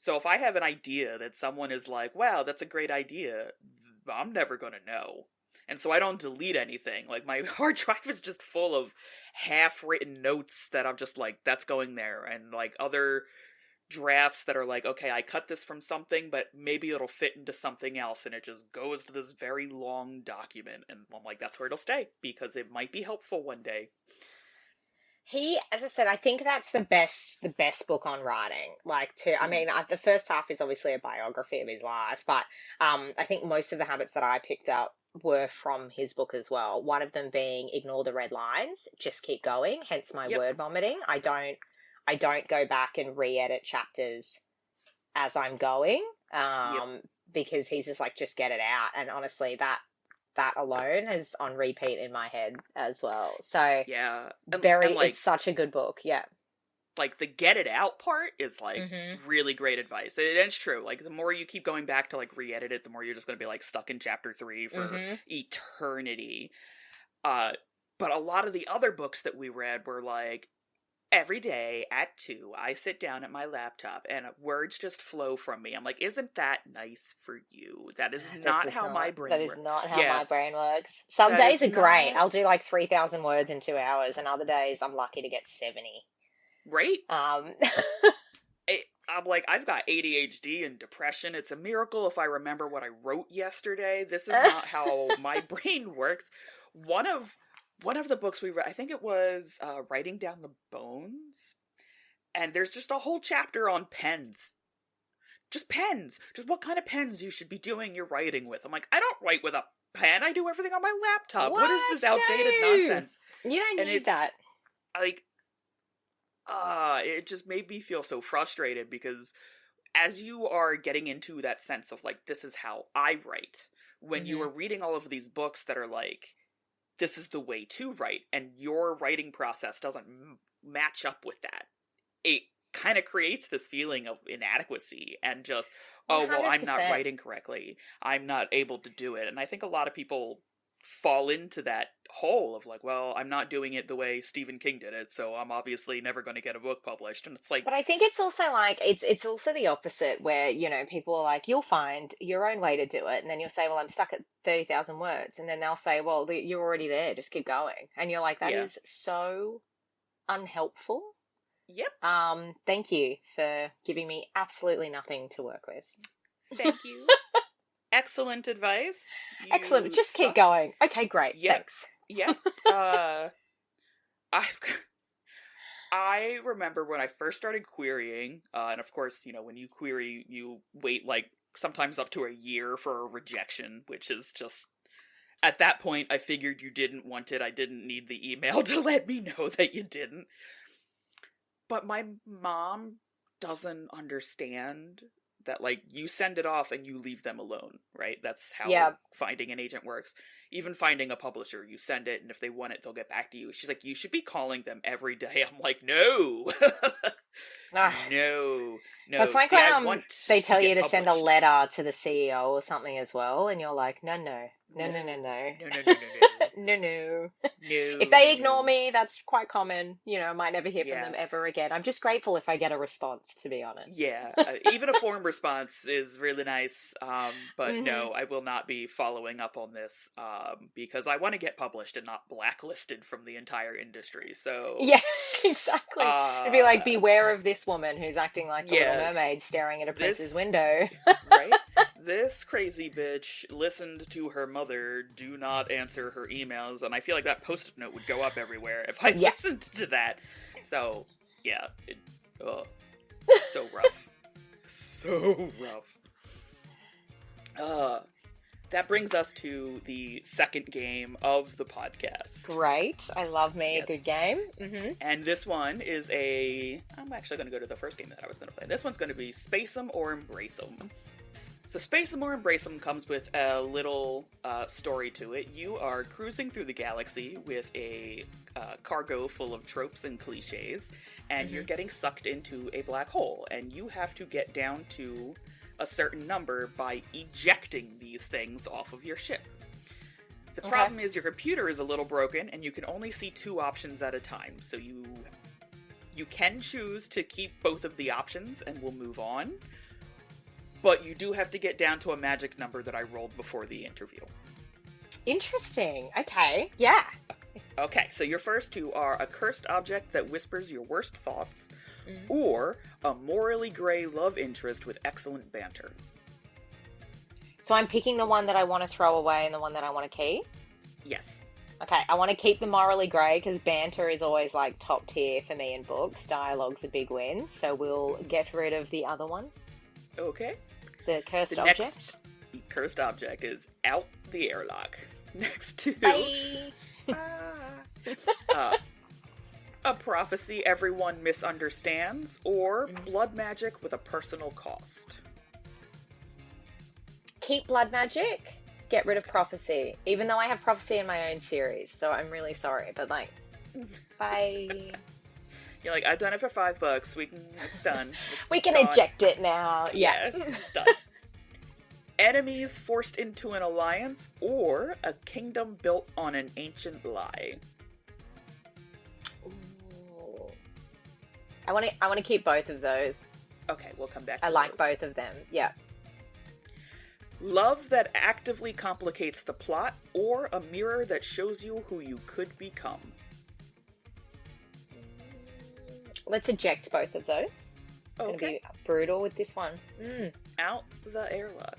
So if I have an idea that someone is like, wow, that's a great idea, I'm never going to know. And so I don't delete anything. Like, my hard drive is just full of half-written notes that I'm just like, that's going there. And, like, other drafts that are like, okay, I cut this from something, but maybe it'll fit into something else. And it just goes to this very long document. And I'm like, that's where it'll stay, because it might be helpful one day. As I said, I think that's the best book on writing. Like, I mean, the first half is obviously a biography of his life, but I think most of the habits that I picked up were from his book as well. One of them being ignore the red lines, just keep going. Hence my word vomiting. I don't go back and re-edit chapters as I'm going, because he's just like, just get it out. And honestly, that alone is on repeat in my head as well. So it's such a good book. Yeah. Like, the get it out part is like really great advice. And it's true. Like, the more you keep going back to like re-edit it, the more you're just going to be like stuck in chapter 3 for eternity. But a lot of the other books that we read were like, every day at 2, I sit down at my laptop and words just flow from me. I'm like, isn't that nice for you? That is not how my brain works. That is not how my brain works. Some days are great. I'll do like 3,000 words in 2 hours, and other days I'm lucky to get 70. Right? I'm like, I've got ADHD and depression. It's a miracle if I remember what I wrote yesterday. This is not how my brain works. One of the books we read, I think it was Writing Down the Bones, and there's just a whole chapter on pens. Just pens. Just what kind of pens you should be doing your writing with. I'm like, I don't write with a pen. I do everything on my laptop. What is this outdated nonsense? You don't need that. Like, it just made me feel so frustrated, because as you are getting into that sense of like, this is how I write, when you are reading all of these books that are like, this is the way to write, and your writing process doesn't match up with that, it kind of creates this feeling of inadequacy and just, oh, 100%. Well, I'm not writing correctly. I'm not able to do it. And I think a lot of people fall into that hole of like, well, I'm not doing it the way Stephen King did it, so I'm obviously never going to get a book published. And it's like, but I think it's also like, it's also the opposite, where, you know, people are like, you'll find your own way to do it, and then you'll say, well, I'm stuck at 30,000 words, and then they'll say, well, you're already there, just keep going. And you're like, that is so unhelpful. Yep. Thank you for giving me absolutely nothing to work with. Thank you. Excellent advice. Excellent. Just keep going. Okay, great. Yep. Thanks. Yep. I remember when I first started querying, and of course, you know, when you query, you wait like sometimes up to a year for a rejection, which is just, at that point, I figured you didn't want it. I didn't need the email to let me know that you didn't. But my mom doesn't understand that, like, you send it off and you leave them alone, right? That's how Yeah. finding an agent works. Even finding a publisher, you send it, and if they want it, they'll get back to you. She's like, you should be calling them every day. I'm like, no. Ah. No. That's like See, I when want they tell get you to send a published. letter to the CEO or something as well, and you're like, no. No. No. No. If they ignore me, that's quite common. I might never hear from Yeah. them ever again. I'm just grateful if I get a response, to be honest. Yeah, even a form response is really nice, but no, I will not be following up on this, because I want to get published and not blacklisted from the entire industry, so... Yeah, exactly. It'd be like, beware of this woman who's acting like the Little Mermaid staring at a prince's window. Right? This crazy bitch listened to her mother do not answer her emails, and I feel like that post-it note would go up everywhere if I listened to that. So, yeah. So rough. So rough. That brings us to the second game of the podcast. Great. I love me a good game. Mm-hmm. And this one is I'm actually going to go to the first game that I was going to play. This one's going to be Space 'em or Embrace 'em. So Space 'em or Embrace 'em comes with a little story to it. You are cruising through the galaxy with a cargo full of tropes and cliches, and you're getting sucked into a black hole, and you have to get down to a certain number by ejecting these things off of your ship. The problem is your computer is a little broken, and you can only see 2 options at a time, so you can choose to keep both of the options, and we'll move on. But you do have to get down to a magic number that I rolled before the interview. Interesting. Okay. Yeah. Okay, so your first 2 are a cursed object that whispers your worst thoughts, or a morally grey love interest with excellent banter. So I'm picking the one that I want to throw away and the one that I want to keep? Yes. Okay, I want to keep the morally grey because banter is always like top tier for me in books. Dialogue's a big win, so we'll get rid of the other one. Okay. The cursed object? Next cursed object is out the airlock. Next to... Bye! A prophecy everyone misunderstands, or blood magic with a personal cost. Keep blood magic, get rid of prophecy. Even though I have prophecy in my own series, so I'm really sorry, but like, bye. You're like, I've done it for $5. It's done. We can gone. eject it now. Yeah. It's done. Enemies forced into an alliance, or a kingdom built on an ancient lie. Ooh. I want to keep both of those. Okay, we'll come back to I like those. both of them. Yeah. Love that actively complicates the plot, or a mirror that shows you who you could become. Let's eject both of those. I'm Okay. going to be brutal with this one. Out the airlock.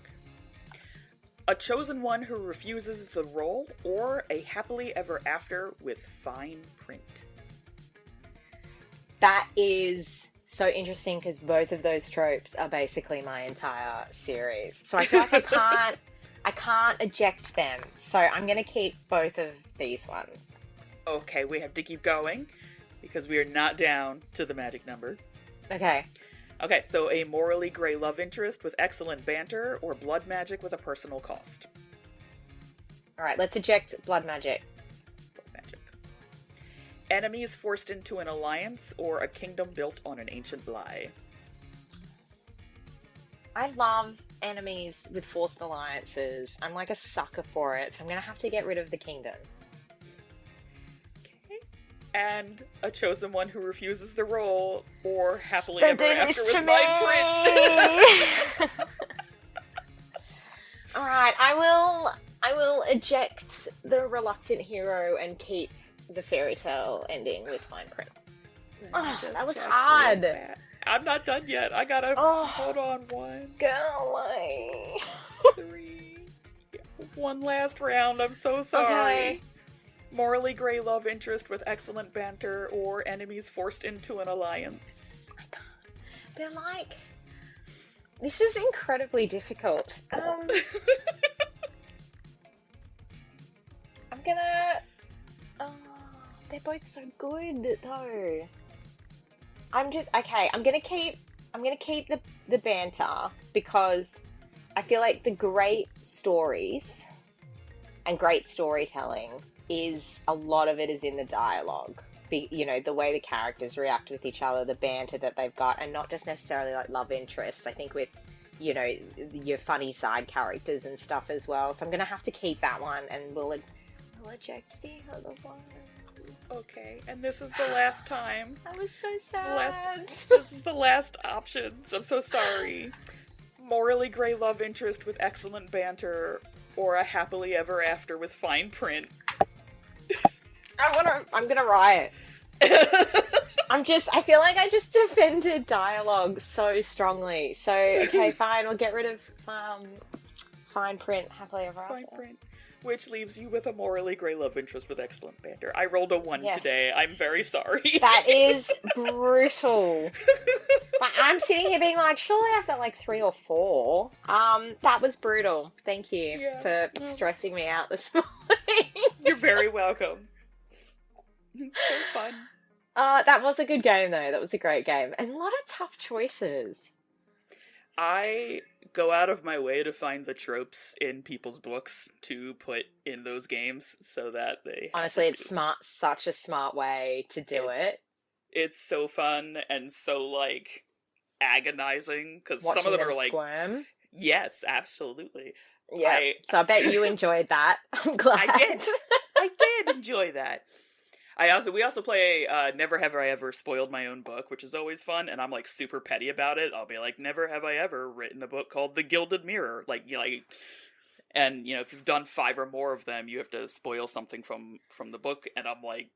A chosen one who refuses the role, or a happily ever after with fine print. That is so interesting because both of those tropes are basically my entire series. So I feel like I can't eject them. So I'm going to keep both of these ones. Okay, we have to keep going because we are not down to the magic number. Okay. Okay, so a morally grey love interest with excellent banter, or blood magic with a personal cost. All right, let's eject blood magic. Blood magic. Enemies forced into an alliance, or a kingdom built on an ancient lie. I love enemies with forced alliances. I'm like a sucker for it, so I'm going to have to get rid of the kingdom. And a chosen one who refuses the role, or happily Don't ever do after this with to fine print. All right, I will eject the reluctant hero and keep the fairy tale ending with fine print. Oh, that was hard. I'm not done yet. I gotta hold on. 1, Go away. 3. One last round. I'm so sorry. Okay. Morally grey love interest with excellent banter, or enemies forced into an alliance. I can't. They're like... This is incredibly difficult. I'm gonna... Oh, they're both so good, though. Okay. I'm gonna keep the banter because I feel like the great stories and great storytelling is a lot of it is in the dialogue. The way the characters react with each other, the banter that they've got, and not just necessarily like love interests. I think with your funny side characters and stuff as well. So I'm gonna have to keep that one, and we'll eject the other one. Okay, and this is the last time. That was so sad. This is the last options. I'm so sorry. Morally gray love interest with excellent banter, or a happily ever after with fine print. I'm gonna riot. I feel like I just defended dialogue so strongly. So, okay, fine, we'll get rid of fine print, happily ever after. Fine print. Which leaves you with a morally grey love interest with excellent banter. I rolled a 1 today. I'm very sorry. That is brutal. But I'm sitting here being like, surely I've got like 3 or 4. That was brutal. Thank you for stressing me out this morning. You're very welcome. So fun. That was a good game though. That was a great game. And a lot of tough choices. I go out of my way to find the tropes in people's books to put in those games so that they... Honestly, it's such a smart way to do it. It's so fun and so, like, agonizing, because some of them are like... squirm. Yes, absolutely. Yeah, so I bet you enjoyed that. I'm glad. I did enjoy that. We also play Never Have I Ever Spoiled My Own Book, which is always fun, and I'm like super petty about it. I'll be like, never have I ever written a book called The Gilded Mirror. And if you've done 5 or more of them, you have to spoil something from the book, and I'm like,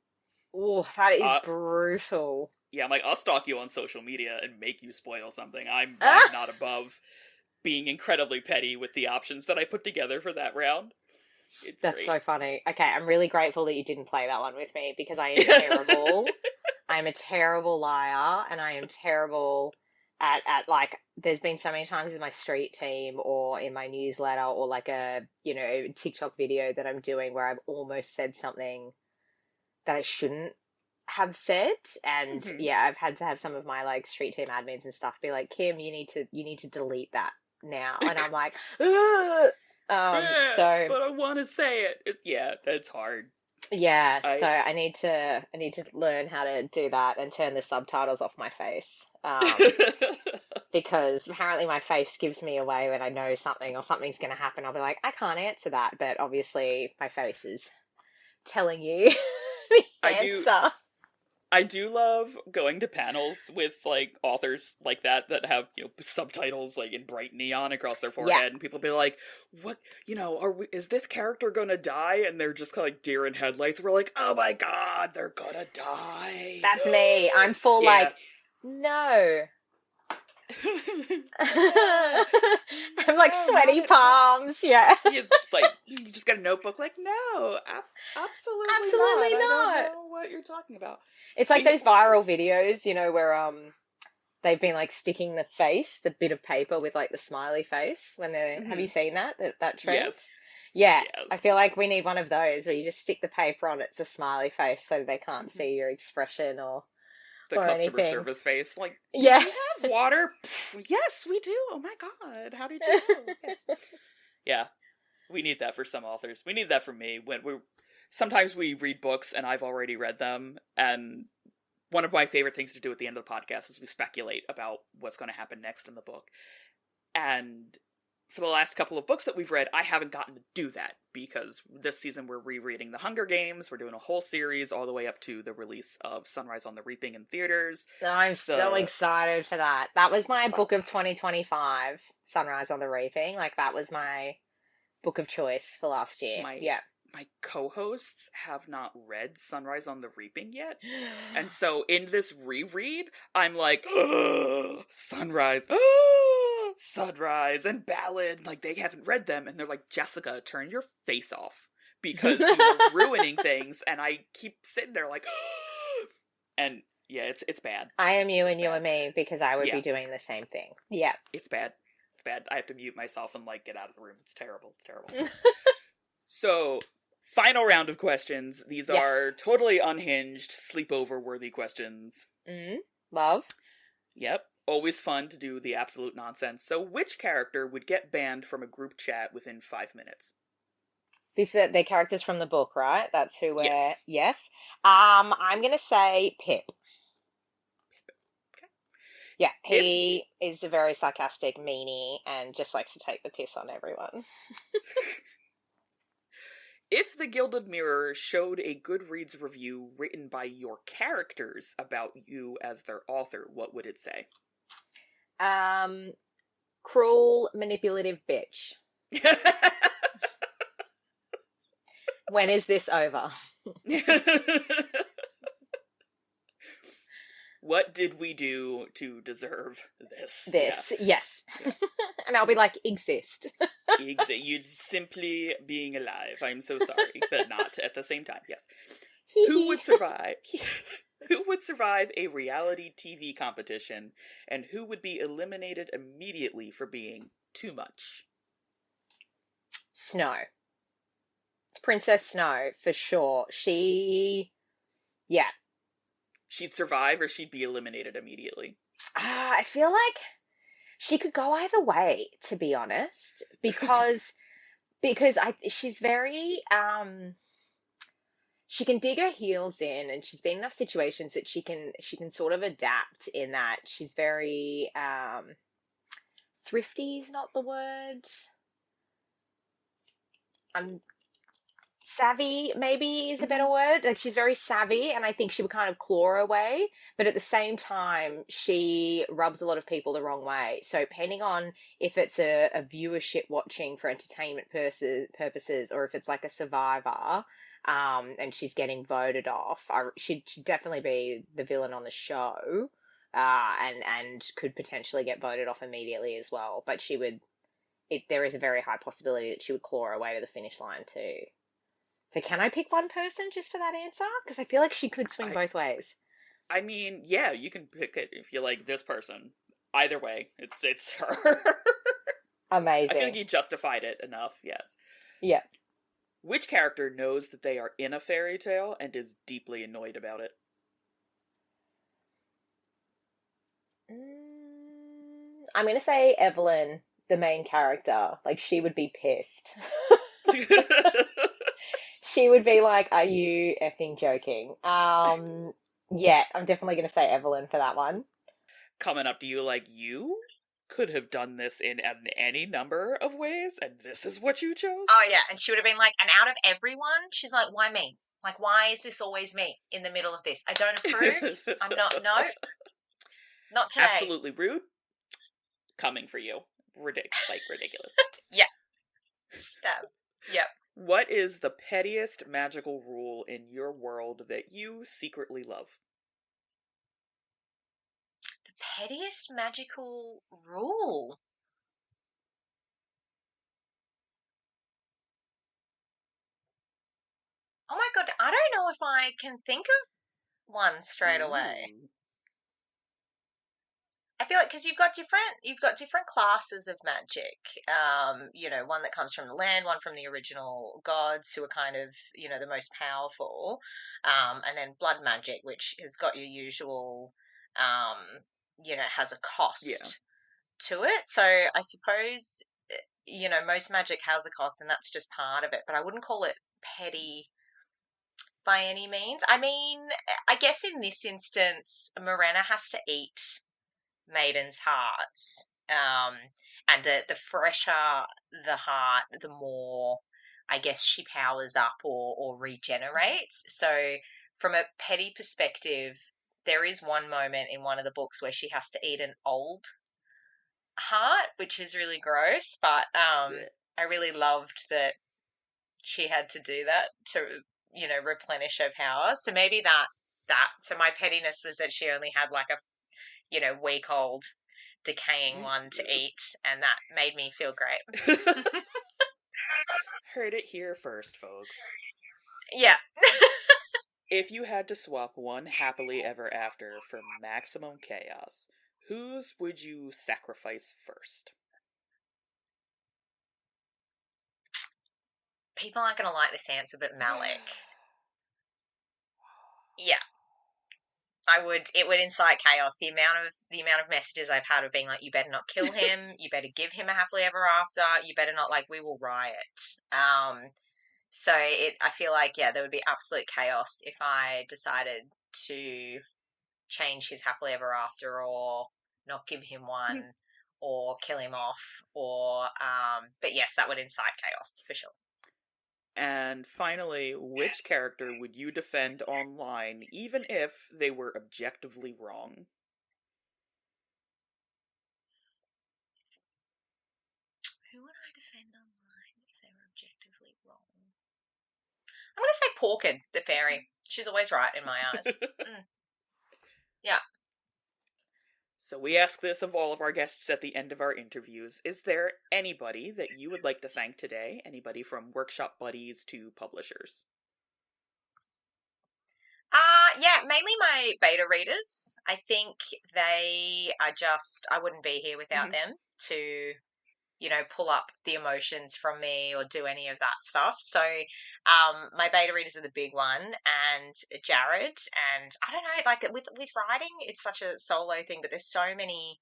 oh, that is brutal. Yeah, I'm like, I'll stalk you on social media and make you spoil something. I'm not above being incredibly petty with the options that I put together for that round. That's great. So funny. Okay, I'm really grateful that you didn't play that one with me because I am terrible. I'm a terrible liar, and I am terrible at like, there's been so many times in my street team or in my newsletter or like a, TikTok video that I'm doing where I've almost said something that I shouldn't have said. And I've had to have some of my like street team admins and stuff be like, Kim, you need to delete that now. And I'm like, ugh! But I want to say it. It's hard. Yeah, so I need to learn how to do that and turn the subtitles off my face. Because apparently my face gives me away when I know something or something's going to happen. I'll be like, I can't answer that, but obviously my face is telling you the answer. I do love going to panels with, like, authors like that have, subtitles, like, in bright neon across their forehead, and people be like, what, is this character gonna die? And they're just kind of like deer in headlights. We're like, oh my god, they're gonna die. That's me. I'm full like, no. I'm like sweaty palms, You just got a notebook, like, no, absolutely not. I don't know what you're talking about. It's like those viral videos, where they've been like sticking the bit of paper with like the smiley face when they're. Have you seen that trend? Yes. Yeah, yes. I feel like we need one of those where you just stick the paper on, it's a smiley face so they can't see your expression or customer anything. Service face, like, do you have water? Yes, we do. Oh my god, how did you know? Yes. Yeah, we need that for some authors. We need that for me when sometimes we read books and I've already read them, and one of my favorite things to do at the end of the podcast is we speculate about what's going to happen next in the book. And for the last couple of books that we've read, I haven't gotten to do that because this season we're rereading The Hunger Games. We're doing a whole series all the way up to the release of Sunrise on the Reaping in theaters. I'm so excited for that. That was my book of 2025, Sunrise on the Reaping. Like, that was my book of choice for last year. My co-hosts have not read Sunrise on the Reaping yet. And so in this reread, I'm like, Sunrise, Sunrise, and Ballad. Like, they haven't read them, and they're like, Jessica, turn your face off. Because you're ruining things, and I keep sitting there like, and yeah, it's bad. I am you and you and me, because I would be doing the same thing. Yeah. It's bad. It's bad. I have to mute myself and, like, get out of the room. It's terrible. It's terrible. So, final round of questions. These are totally unhinged, sleepover-worthy questions. Mm-hmm. Love. Yep. Always fun to do the absolute nonsense. So, which character would get banned from a group chat within 5 minutes? These are the characters from the book, right? That's who we're. Yes. Yes. I'm gonna say Pip. Okay. Yeah, If he is a very sarcastic meanie and just likes to take the piss on everyone. if the Gilded Mirror showed a GoodReads review written by your characters about you as their author, what would it say? Um, Cruel, manipulative bitch. When is this over? What did we do to deserve this? This, yes. Yeah. And I'll be like, exist. You're simply being alive. I'm so sorry, but not at the same time. Yes. Hee Who hee. would survive? Who would survive a reality TV competition, and who would be eliminated immediately for being too much? Snow. Princess Snow, for sure. Yeah. She'd survive, or she'd be eliminated immediately. I feel like she could go either way, to be honest, because she's very she can dig her heels in, and she's been in enough situations that she can sort of adapt in that she's very thrifty is not the word. Savvy maybe is a better word. Like, she's very savvy, and I think she would kind of claw her way, but at the same time she rubs a lot of people the wrong way. So depending on if it's a viewership watching for entertainment purposes, or if it's like a survivor, and she's getting voted off, she'd definitely be the villain on the show, and could potentially get voted off immediately as well. But there is a very high possibility that she would claw her way to the finish line too. So can I pick one person just for that answer? Because I feel like she could swing both ways. I mean, yeah, you can pick it if you like this person. Either way, it's her. Amazing. I feel like you justified it enough, yes. Yeah. Which character knows that they are in a fairy tale and is deeply annoyed about it? I'm going to say Eveline, the main character. Like, she would be pissed. She would be like, are you effing joking? Yeah, I'm definitely going to say Eveline for that one. Coming up to you like, you could have done this in any number of ways, and this is what you chose? Oh, yeah, and she would have been like, and out of everyone, she's like, why me? Like, why is this always me in the middle of this? I don't approve. I'm not, no. Not today. Absolutely rude. Coming for you. Ridiculous. Yeah. Stab. Yep. What is the pettiest magical rule in your world that you secretly love? The pettiest magical rule? Oh my god, I don't know if I can think of one straight away. I feel like because you've got different classes of magic. One that comes from the land, one from the original gods, who are kind of the most powerful, and then blood magic, which has got your usual, has a cost to it. So I suppose most magic has a cost, and that's just part of it. But I wouldn't call it petty by any means. I mean, I guess in this instance, Morena has to eat maidens' hearts, and the fresher the heart, the more I guess she powers up or regenerates. So from a petty perspective, there is one moment in one of the books where she has to eat an old heart, which is really gross, but I really loved that she had to do that to replenish her power. So maybe that so my pettiness was that she only had like a week old decaying one to eat, and that made me feel great. Heard it here first, folks. Yeah. If you had to swap one happily ever after for maximum chaos, whose would you sacrifice first? People aren't going to like this answer, but Malik. Yeah. It would incite chaos. The amount of messages I've had of being like, you better not kill him, you better give him a happily ever after, you better not, like, we will riot. I feel like, yeah, there would be absolute chaos if I decided to change his happily ever after, or not give him one, or kill him off, but yes, that would incite chaos for sure. And finally, which character would you defend online, even if they were objectively wrong? Who would I defend online if they were objectively wrong? I'm going to say Porkid, the fairy. She's always right in my eyes. Yeah. So we ask this of all of our guests at the end of our interviews. Is there anybody that you would like to thank today? Anybody from workshop buddies to publishers? Yeah, mainly my beta readers. I think they are just, I wouldn't be here without them to, pull up the emotions from me or do any of that stuff. So, my beta readers are the big one, and Jared, and I don't know, like with writing, it's such a solo thing, but there's so many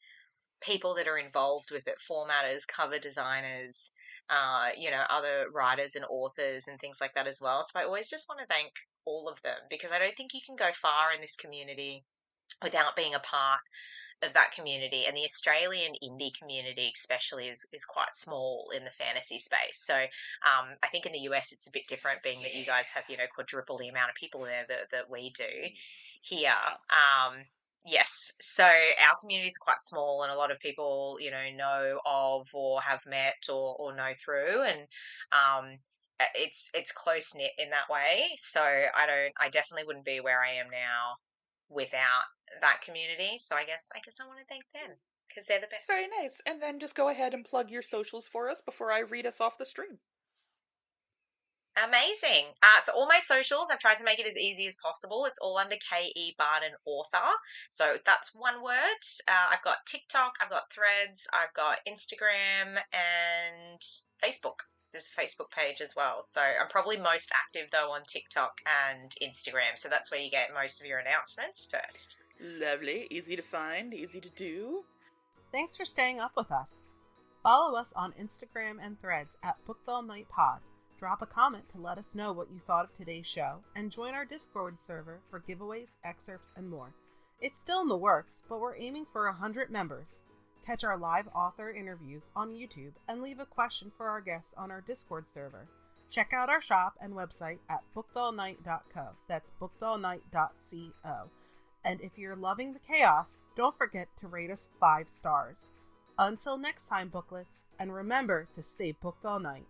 people that are involved with it, formatters, cover designers, other writers and authors and things like that as well. So I always just want to thank all of them, because I don't think you can go far in this community without being a part of that community. And the Australian indie community especially is quite small in the fantasy space. So I think in the US it's a bit different, being that you guys have, quadruple the amount of people there that we do here. Yes, so our community is quite small, and a lot of people, know of or have met or know through, and it's close knit in that way. So I definitely wouldn't be where I am now without that community. So I guess I want to thank them, because they're the best. It's very nice. And then just go ahead and plug your socials for us before I read us off the stream. Amazing. So all my socials, I've tried to make it as easy as possible. It's all under K.E. Barden Author. So that's one word. I've got TikTok, I've got Threads, I've got Instagram and Facebook. There's a Facebook page as well. So I'm probably most active, though, on TikTok and Instagram. So that's where you get most of your announcements first. Lovely. Easy to find, easy to do. Thanks for staying up with us. Follow us on Instagram and Threads at BookedAllNightPod. Drop a comment to let us know what you thought of today's show, and join our Discord server for giveaways, excerpts, and more. It's still in the works, but we're aiming for 100 members. Catch our live author interviews on YouTube and leave a question for our guests on our Discord server. Check out our shop and website at bookedallnight.co. That's bookedallnight.co. And if you're loving the chaos, don't forget to rate us 5 stars. Until next time, booklets, and remember to stay booked all night.